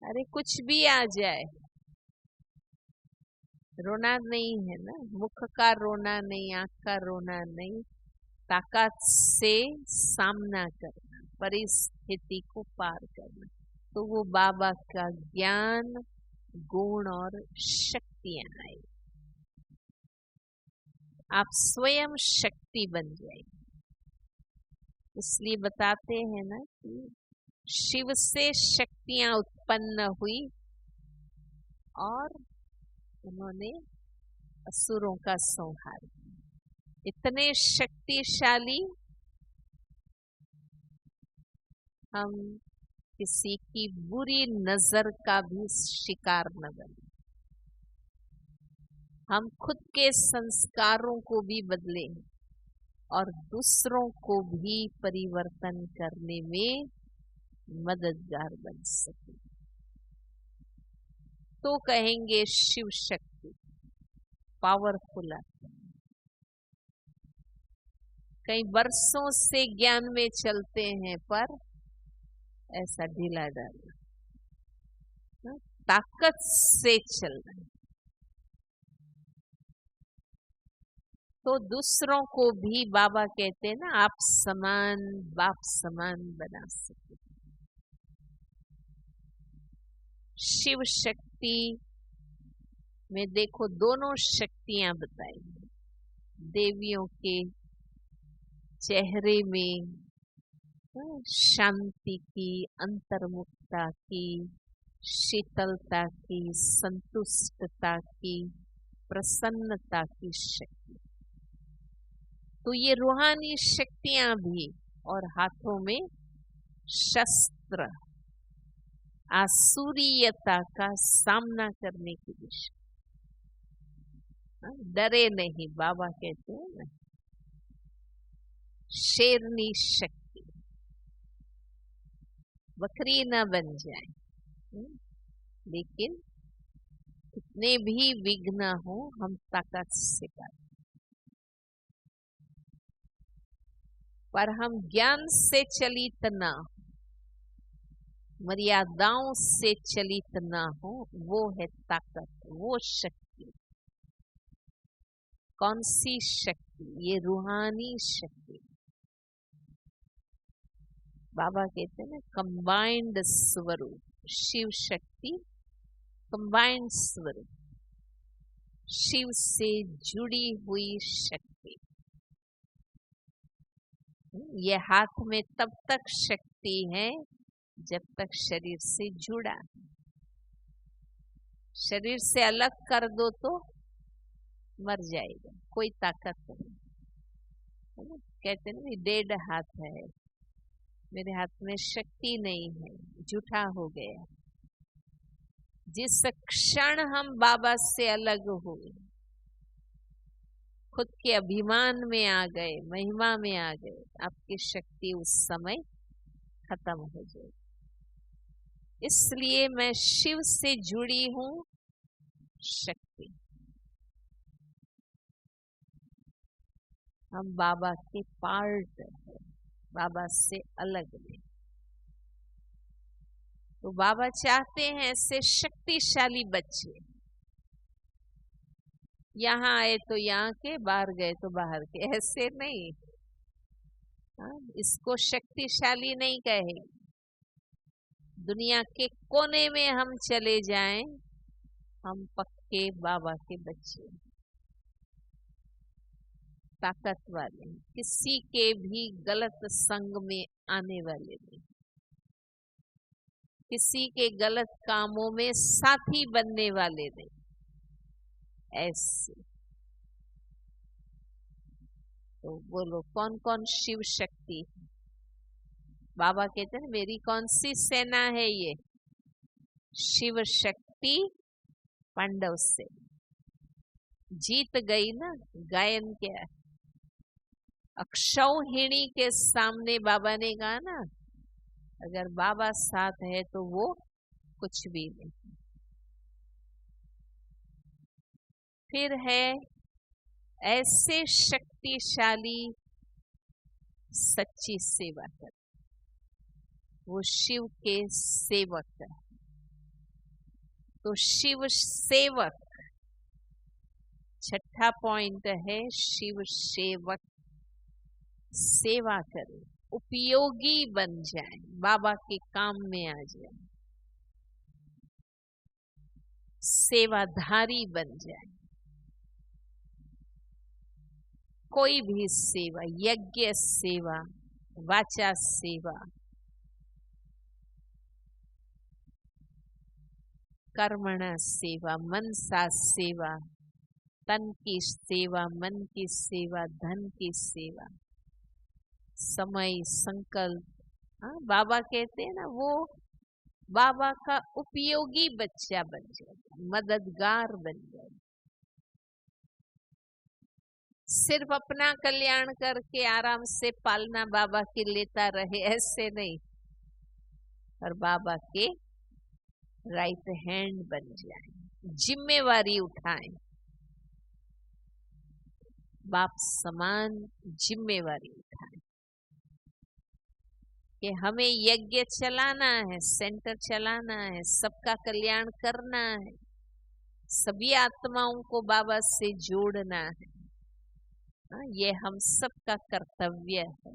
अरे कुछ भी आ जाए, रोना नहीं है ना, मुख का रोना नहीं, आंख का रोना नहीं, ताकत से सामना करना, परिस्थिति को पार करना। तो वो बाबा का ज्ञान, गुण और शक्तियां आई, आप स्वयं शक्ति बन जाएंगे। इसलिए बताते हैं ना कि शिव से शक्तियां उत्पन्न हुई और उन्होंने असुरों का संहार किया। इतने शक्तिशाली, हम किसी की बुरी नजर का भी शिकार न बने। हम खुद के संस्कारों को भी बदलें और दूसरों को भी परिवर्तन करने में मददगार बन सके। तो कहेंगे शिव शक्ति पावरफुल आत्मा। कई वर्षों से ज्ञान में चलते हैं पर ऐसा ढीला डाला, ताकत से चलना है, तो दूसरों को भी बाबा कहते हैं ना, आप समान बाप समान बना सके। शिव शक्ति में देखो दोनों शक्तियां बताई, देवियों के चेहरे में शांति की, अंतर्मुखता की, शीतलता की, संतुष्टता की, प्रसन्नता की शक्ति। तो ये रूहानी शक्तियां भी, और हाथों में शस्त्र, आसुरीयता का सामना करने की दिशा। डरे नहीं, बाबा कहते हैं ना, शेरनी शक्ति, बकरी न बन जाए, लेकिन कितने भी विघ्न हो हम ताकत से पार। पर हम ज्ञान से चलित ना, मर्यादाओं से चलित ना हो, वो है ताकत, वो शक्ति। कौन सी शक्ति? ये रूहानी शक्ति। बाबा कहते हैं ना, कंबाइंड स्वरूप, शिव शक्ति कंबाइंड स्वरूप, शिव से जुड़ी हुई शक्ति। ये हाथ में तब तक शक्ति है जब तक शरीर से जुड़ा है। शरीर से अलग कर दो तो मर जाएगा, कोई ताकत नहीं। कहते ना, डेड हाथ है, मेरे हाथ में शक्ति नहीं है, झूठा हो गया। जिस क्षण हम बाबा से अलग हुए, खुद के अभिमान में आ गए, महिमा में आ गए, आपकी शक्ति उस समय खत्म हो जाए। इसलिए मैं शिव से जुड़ी हूं शक्ति। हम बाबा के पार्ट हैं, बाबा से अलग नहीं। तो बाबा चाहते हैं ऐसे शक्तिशाली बच्चे, यहाँ आए तो यहाँ के, बाहर गए तो बाहर के, ऐसे नहीं। इसको शक्तिशाली नहीं कहे। दुनिया के कोने में हम चले जाएं, हम पक्के बाबा के बच्चे, ताकत वाले, किसी के भी गलत संग में आने वाले नहीं, किसी के गलत कामों में साथी बनने वाले नहीं। ऐसे तो बोलो, कौन कौन शिव शक्ति? बाबा कहते हैं मेरी कौन सी सेना है? ये शिव शक्ति पांडव से जीत गई ना। गायन क्या है? अक्षौहिणी के सामने बाबा ने कहा ना, अगर बाबा साथ है तो वो कुछ भी नहीं। फिर है ऐसे शक्तिशाली सच्ची सेवा कर, वो शिव के सेवक है। तो शिव सेवक, छठा पॉइंट है शिव सेवक। सेवा करे, उपयोगी बन जाए, बाबा के काम में आ जाए, सेवाधारी बन जाए। कोई भी सेवा, यज्ञ सेवा, वाचा सेवा, कर्मणा सेवा, मनसा सेवा, तन की सेवा, मन की सेवा, धन की सेवा, समय संकल्प। हाँ, बाबा कहते हैं ना, वो बाबा का उपयोगी बच्चा बन जाए, मददगार बन जाए। सिर्फ अपना कल्याण करके आराम से पालना बाबा की लेता रहे, ऐसे नहीं, और बाबा के राइट हैंड बन जाए, जिम्मेवारी उठाएं, बाप समान जिम्मेवारी उठाएं कि हमें यज्ञ चलाना है, सेंटर चलाना है, सबका कल्याण करना है, सभी आत्माओं को बाबा से जोड़ना है। ये हम सबका कर्तव्य है।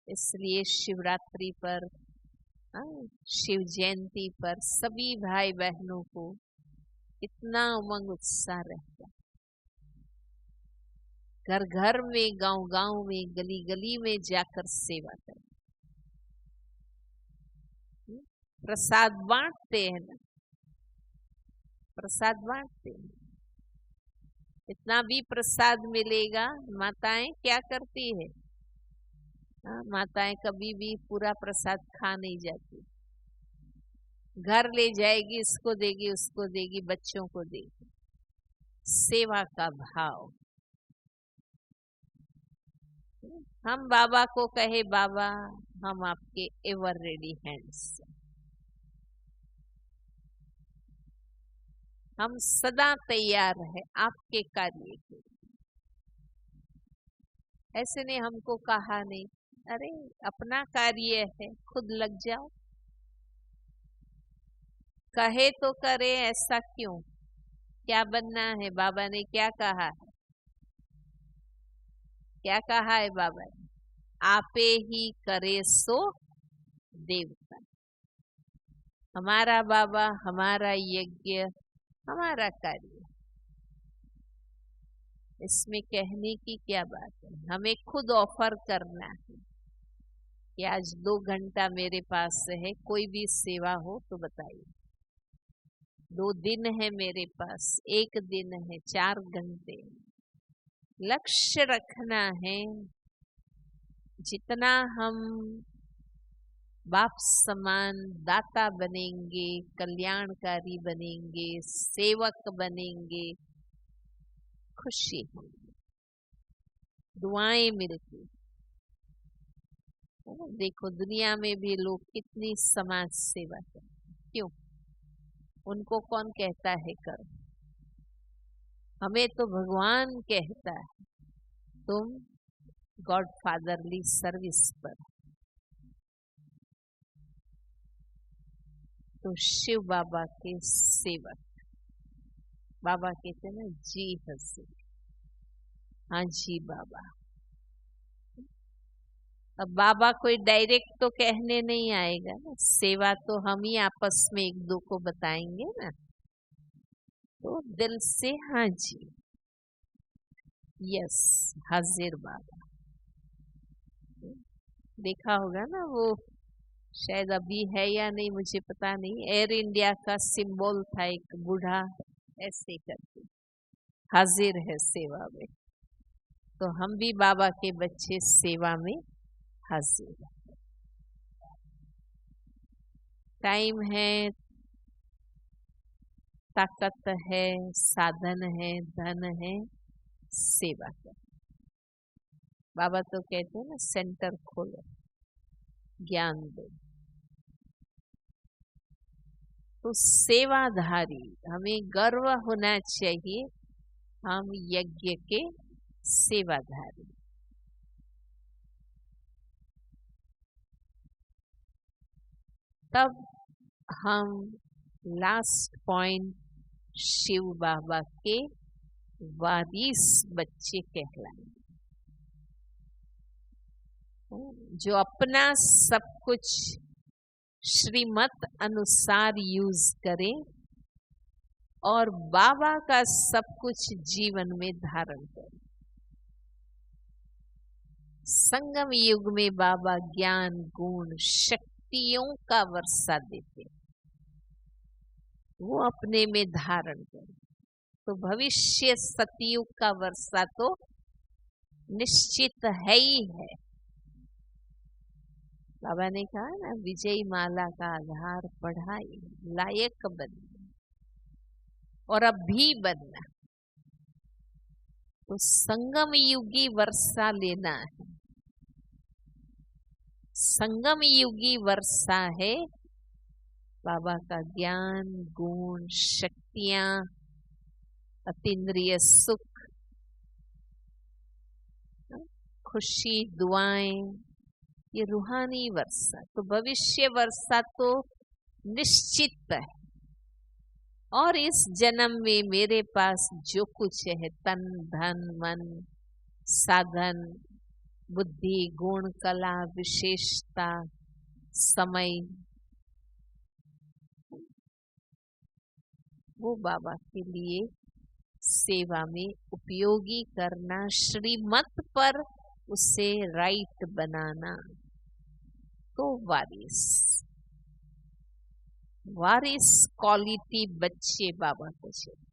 इसलिए शिवरात्रि पर, शिव जयंती पर सभी भाई बहनों को इतना उमंग उत्साह रहता है। घर घर में, गांव गांव में, गली गली में जाकर सेवा करें। प्रसाद बांटते हैं ना, प्रसाद बांटते हैं। इतना भी प्रसाद मिलेगा, माताएं क्या करती है? माताएं कभी भी पूरा प्रसाद खा नहीं जाती, घर ले जाएगी, इसको देगी, उसको देगी, बच्चों को देगी। सेवा का भाव। हम बाबा को कहे, बाबा हम आपके एवर रेडी हैंड्स, हम सदा तैयार है आपके कार्य के। ऐसे ने हमको कहा नहीं, अरे अपना कार्य है, खुद लग जाओ। कहे तो करे, ऐसा क्यों? क्या बनना है? बाबा ने क्या कहा है? क्या कहा है बाबा ने? आपे ही करे सो देवता। हमारा बाबा, हमारा यज्ञ, हमारा कार्य। इसमें कहने की क्या बात है? हमें खुद ऑफर करना है कि आज 2 घंटा मेरे पास है, कोई भी सेवा हो तो बताइए। 2 दिन है मेरे पास, 1 दिन है, 4 घंटे। लक्ष्य रखना है। जितना हम बाप समान दाता बनेंगे, कल्याणकारी बनेंगे, सेवक बनेंगे, खुशी होगी, दुआएं मिलती। देखो दुनिया में भी लोग कितनी समाज सेवा करते, क्यों? उनको कौन कहता है करो? हमें तो भगवान कहता है तुम गॉड फादरली सर्विस पर। तो शिव बाबा के सेवक, बाबा कहते ना जी हजूर, हाँ जी बाबा। अब बाबा कोई डायरेक्ट तो कहने नहीं आएगा ना, सेवा तो हम ही आपस में 1-2 को बताएंगे ना। तो दिल से हाँ जी, यस, हाजिर बाबा। देखा होगा ना वो, शायद अभी है या नहीं मुझे पता नहीं, एयर इंडिया का सिंबल था एक बूढ़ा ऐसे करके, हाजिर है सेवा में। तो हम भी बाबा के बच्चे सेवा में हाजिर है। टाइम है, ताकत है, साधन है, धन है, सेवा कर। बाबा तो कहते हैं ना, सेंटर खोलो, ज्ञान दो। तो सेवाधारी, हमें गर्व होना चाहिए, हम यज्ञ के सेवाधारी। तब हम लास्ट पॉइंट शिव बाबा के वारिस बच्चे कहलाएंगे, जो अपना सब कुछ श्रीमत अनुसार यूज करें और बाबा का सब कुछ जीवन में धारण करें। संगम युग में बाबा ज्ञान, गुण, शक्तियों का वर्षा देते, वो अपने में धारण करें। तो भविष्य सतयुग का वर्षा तो निश्चित है ही है। बाबा ने कहा ना, विजय माला का आधार पढ़ाई, लायक बनना और अब भी बनना। तो संगम युगी वर्षा लेना है। संगम युगी वर्षा है बाबा का ज्ञान, गुण, शक्तियां, अतीन्द्रिय सुख, खुशी, दुआएं, ये रूहानी वर्षा। तो भविष्य वर्षा तो निश्चित है। और इस जन्म में मेरे पास जो कुछ है, तन, धन, मन, साधन, बुद्धि, गुण, कला, विशेषता, समय, वो बाबा के लिए सेवा में उपयोगी करना, श्रीमत पर उसे राइट बनाना। तो वारिस, वारिस क्वालिटी बच्चे बाबा को चाहिए,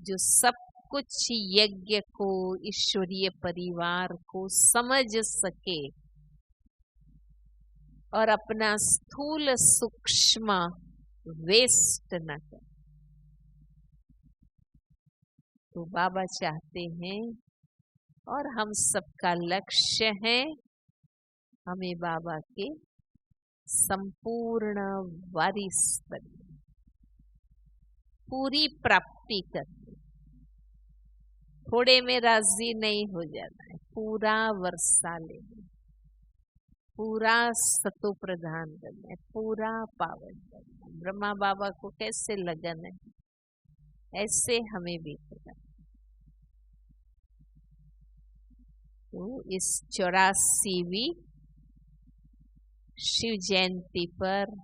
जो सब कुछ यज्ञ को, ईश्वरीय परिवार को समझ सके और अपना स्थूल सूक्ष्म वेस्ट न करे। तो बाबा चाहते हैं और हम सबका लक्ष्य है, हमें बाबा के संपूर्ण वारिस बने, पूरी प्राप्ति करनी। थोड़े में राजी नहीं हो जाना है, पूरा वर्षा लेना, पूरा सतो प्रधान करना है, पूरा पावन करना है। ब्रह्मा बाबा को कैसे लगन है, ऐसे हमें भी करना। तो इस 84वीं शिव जयंती पर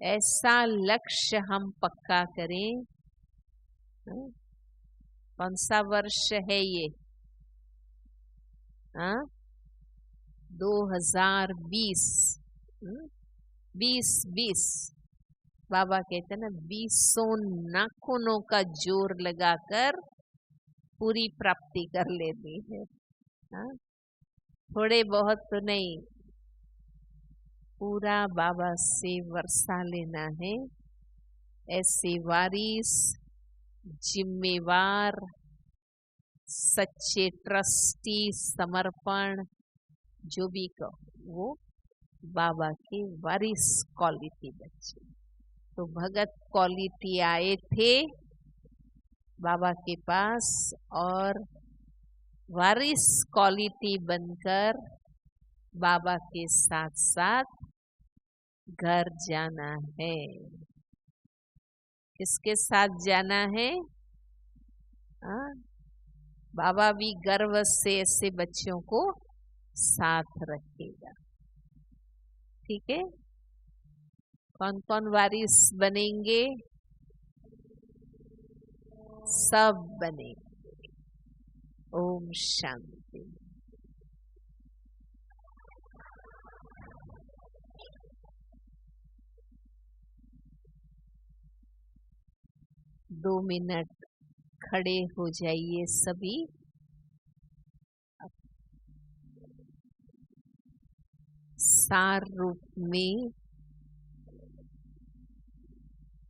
ऐसा लक्ष्य हम पक्का करें। कौन सा वर्ष है ये? 2020। 2020 बाबा कहते हैं ना, 20 नाखूनों का जोर लगाकर पूरी प्राप्ति कर लेनी है। थोड़े बहुत तो नहीं, पूरा बाबा से वर्षा लेना है। ऐसे वारिस, जिम्मेवार, सच्चे ट्रस्टी, समर्पण जो भी कहो, वो बाबा के वारिस क्वालिटी बच्चे। तो भगत क्वालिटी आए थे बाबा के पास और वारिस क्वालिटी बनकर बाबा के साथ साथ घर जाना है। किसके साथ जाना है? बाबा भी गर्व से ऐसे बच्चों को साथ रखेगा। ठीक है, कौन कौन वारिस बनेंगे? सब बनेंगे। ओम शांति। दो मिनट खड़े हो जाइए सभी। सार रूप में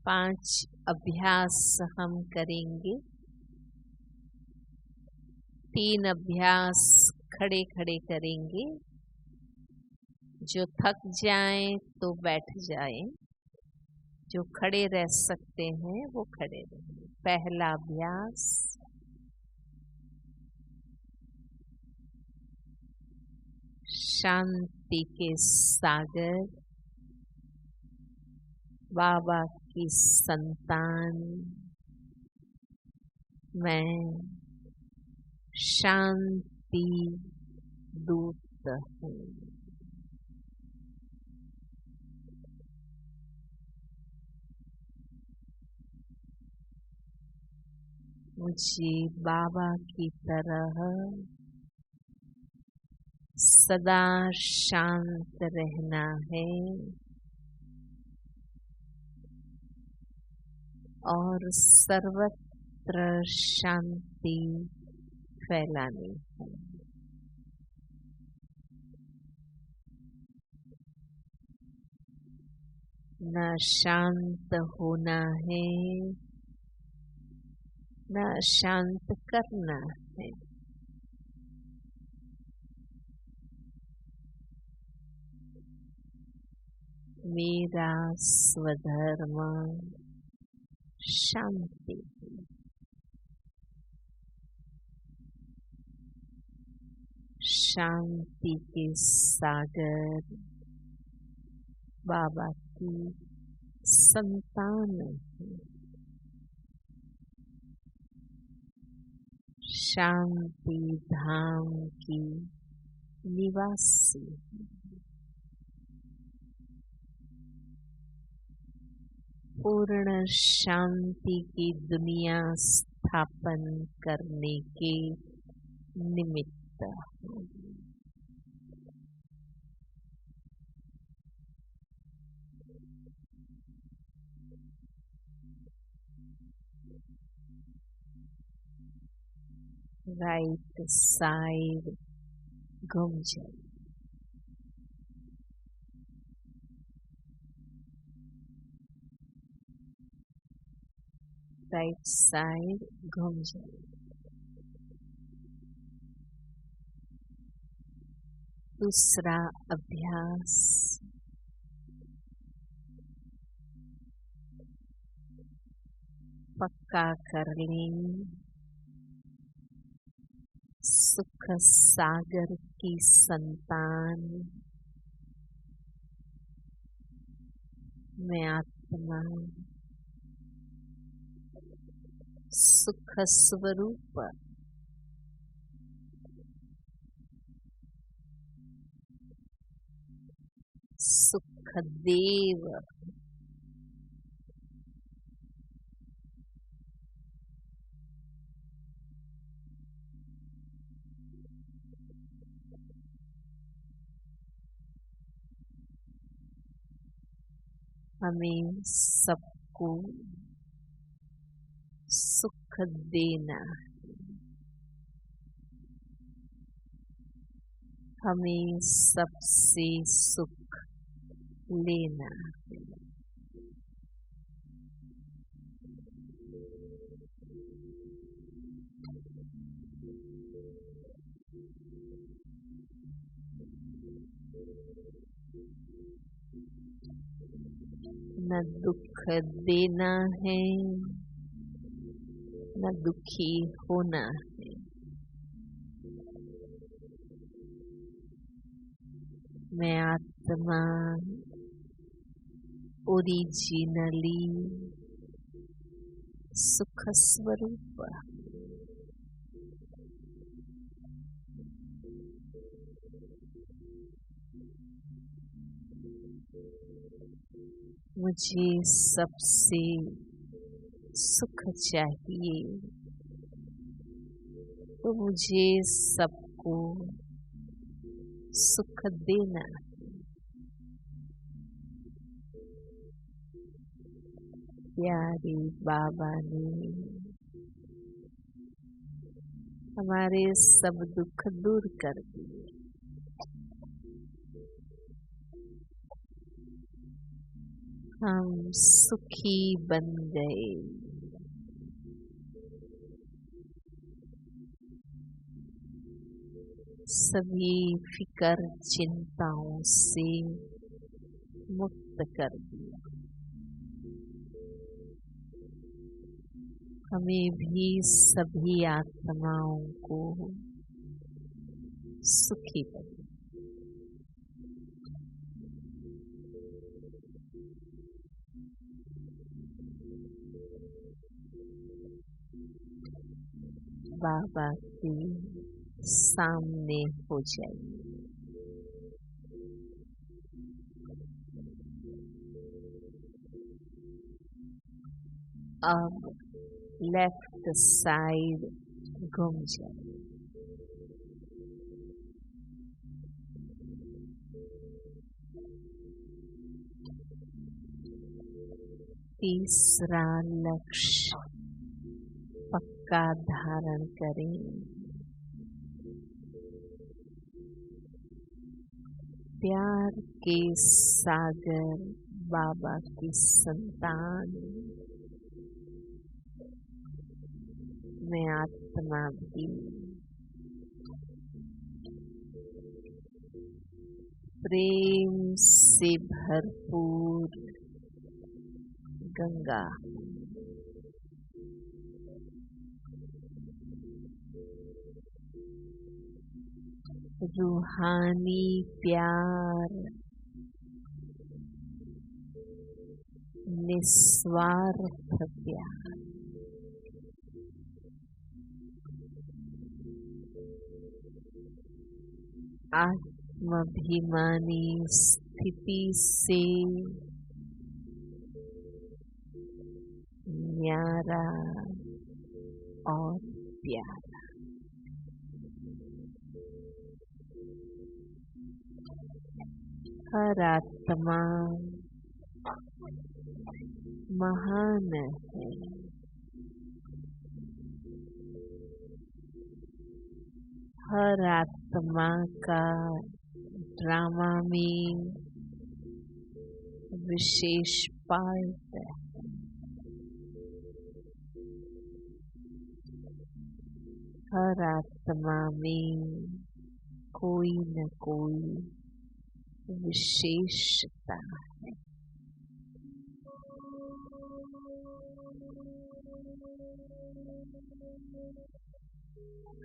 5 अभ्यास हम करेंगे। 3 अभ्यास खड़े खड़े करेंगे। जो थक जाएं तो बैठ जाएं, जो खड़े रह सकते हैं वो खड़े रहें। पहला अभ्यास, शांति के सागर, बाबा की संतान मैं शांति दूत हूँ। मुझे बाबा की तरह सदा शांत रहना है और सर्वत्र शांति फैलानी है। न शांत होना है, न शांत करना है। मेरा स्वधर्म शांति है। शांति के सागर बाबा की संतान है। शांति धाम की निवासी है। पूर्ण शांति की दुनिया स्थापन करने के निमित्त है। राइट साइड घूम जाए। राइट साइड घूम जाए। दूसरा अभ्यास, पक्का कर लें सुख सागर की संतान, मैं आत्मा सुख स्वरूप, सुख देव, हमें सबको सुख देना, हमें सबसे सुख लेना। न दुख देना है, न दुखी होना है। मैं आत्मा ओरिजिनली सुख स्वरूप, मुझे सबसे सुख चाहिए तो मुझे सबको सुख देना। प्यारे बाबा ने हमारे सब दुख दूर कर दिए। हम सुखी बन गए। सभी फिकर चिंताओं से मुक्त कर दिया। हमें भी सभी आत्माओं को सुखी बना। बाबा के सामने हो जाइए। अब लेफ्ट साइड घूम जाइए। तीसरा लक्ष्य पक्का धारण करें। प्यार के सागर बाबा की संतान, मैं आत्मा भी प्रेम से भरपूर गंगा, रूहानी प्यार, निस्वार्थ प्यार, आत्माभिमानी स्थिति से न्यारा और प्यारा। हर आत्मा महान है। हर आत्मा का ड्रामा में विशेष पार्ट है। हर आत्मा में कोई न कोई विशेषता है।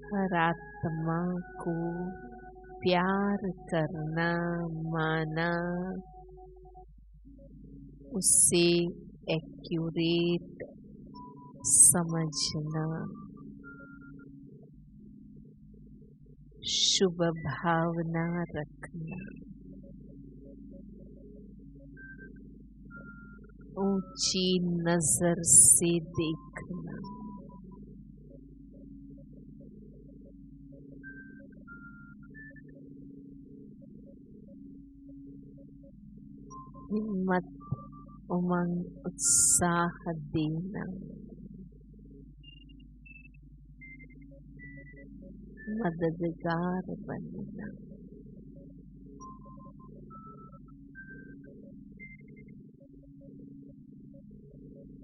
हर आत्मा को प्यार करना, माना, उससे एक्यूरेट समझना, शुभ भावना रखना, ऊंची नजर से देखना, हिम्मत, उमंग, उत्साह देना, मददगार बनना,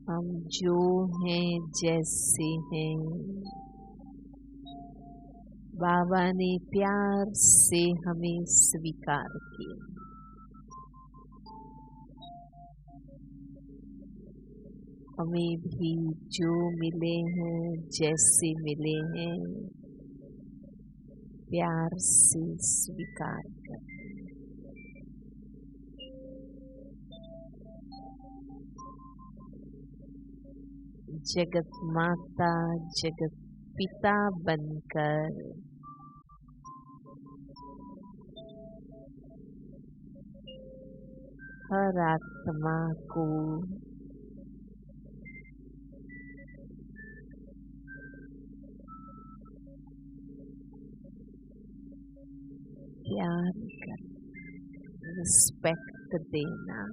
हम जो हैं जैसे हैं, बाबा ने प्यार से हमें स्वीकार किया। हमें भी जो मिले हैं, जैसे मिले हैं, प्यार से स्वीकार करें। जगत माता, जगत पिता बनकर हर आत्मा को प्यार करना, रिस्पेक्ट देना,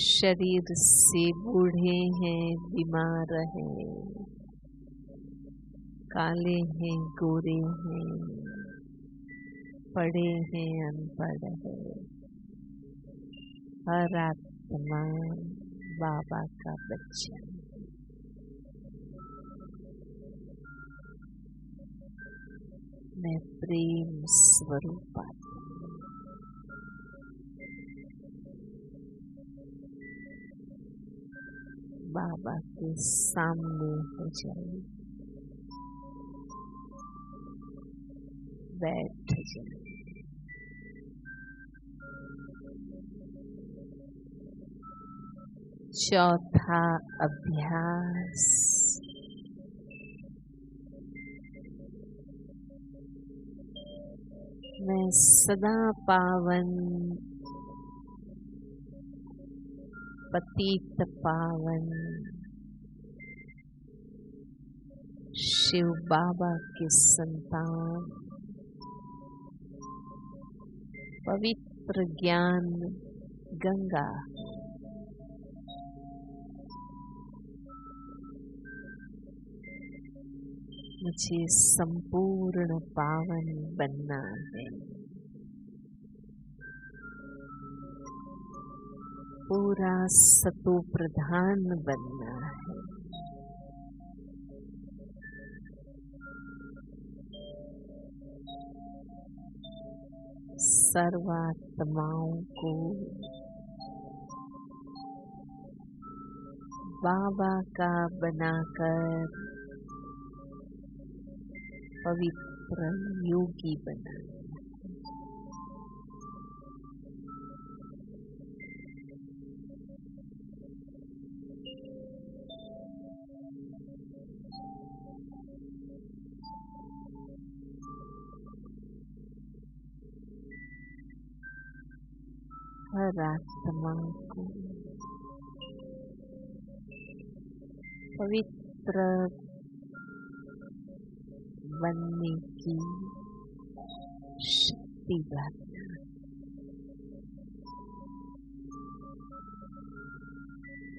शरीर से बूढ़े हैं, बीमार हैं, काले हैं, गोरे हैं, पढ़े हैं, अनपढ़ हैं, हर आत्मा बाबा का बच्चा। मैं प्रेम स्वरूप आत्मा, बाबा के सामने हो जाए, बैठ जाए। चौथा अभ्यास, मैं सदा पावन, पतित पावन शिव बाबा के संतान, पवित्र ज्ञान गंगा, मुझे संपूर्ण पावन बनना है, पूरा सतो प्रधान बनना है, सर्वात्माओं को बाबा का बनाकर पवित्र योगी बना। हर आत्मा को पवित्र बनने की शक्ति भरना।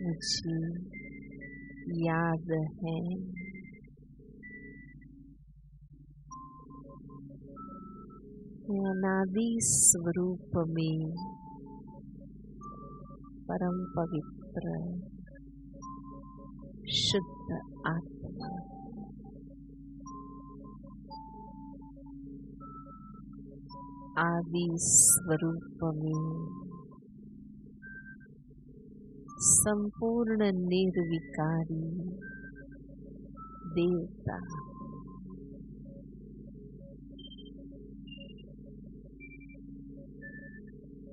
मुझे याद है अनादि स्वरूप में परम पवित्र शुद्ध आत्मा, आदि स्वरूप में संपूर्ण निर्विकारी देवता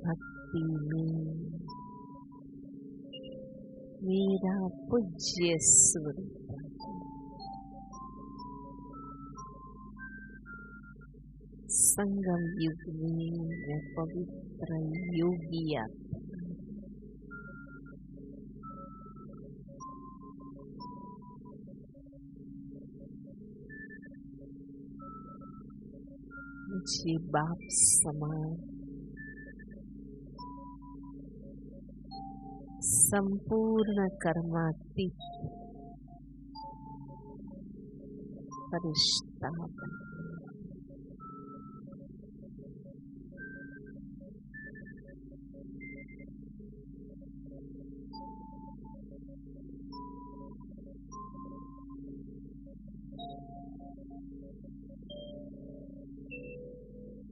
भक्ति में मेरा पूज्य स्वरूप संगम युग में मैं पवित्र योगी आत्मा मुझे बाप समान संपूर्ण कर्मातीत फरिश्ता बन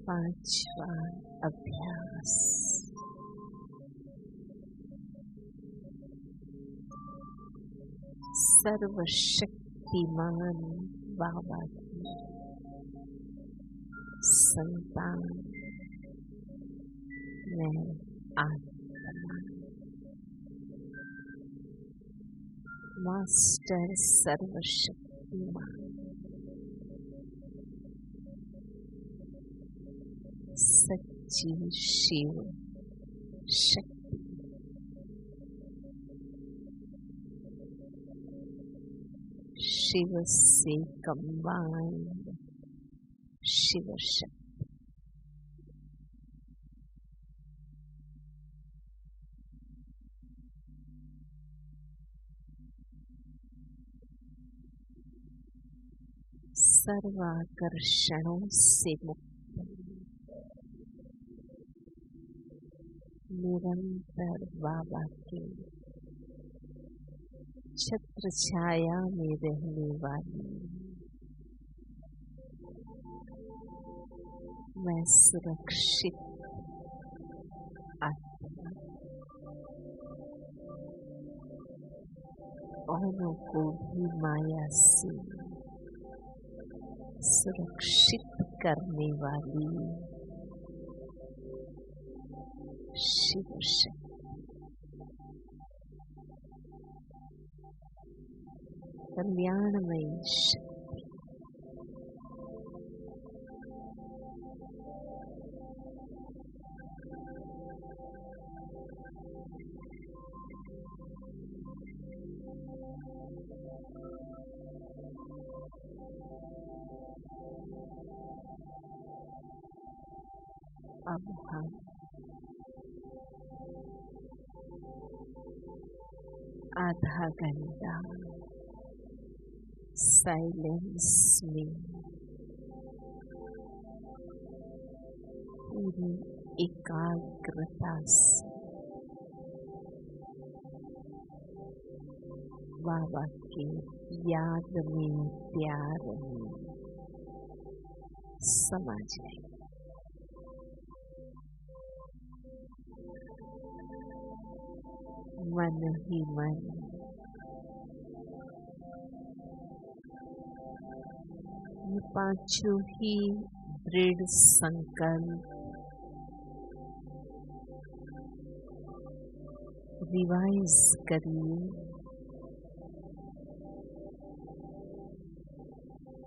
5वां अभ्यास। सर्वशक्तिमान बाबा की संतान मैं आत्मा। मास्टर सर्वशक्तिमान सच्ची शिव शक्ति शिव से कंबाइंड शिव शक्ति। सर्वाकर्षणों से मुक्त निरंतर बाबा के छत्र छाया में रहने वाली मैं सुरक्षित आत्मा औरों को भी माया से सुरक्षित करने वाली शिव शक्ति। कल्याणमयी शक्ति अब हम आधा घंटा साइलेंस में पूरी एकाग्रता से बाबा के याद में प्यार में समा जाए। मन ही मन ये पांचों ही दृढ़ संकल्प रिवाइज करिए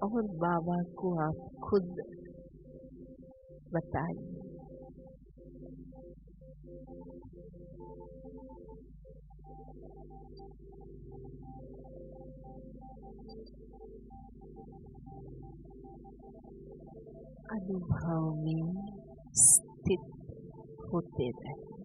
और बाबा को आप खुद बताइए। अनुभव में स्थित होते रहे।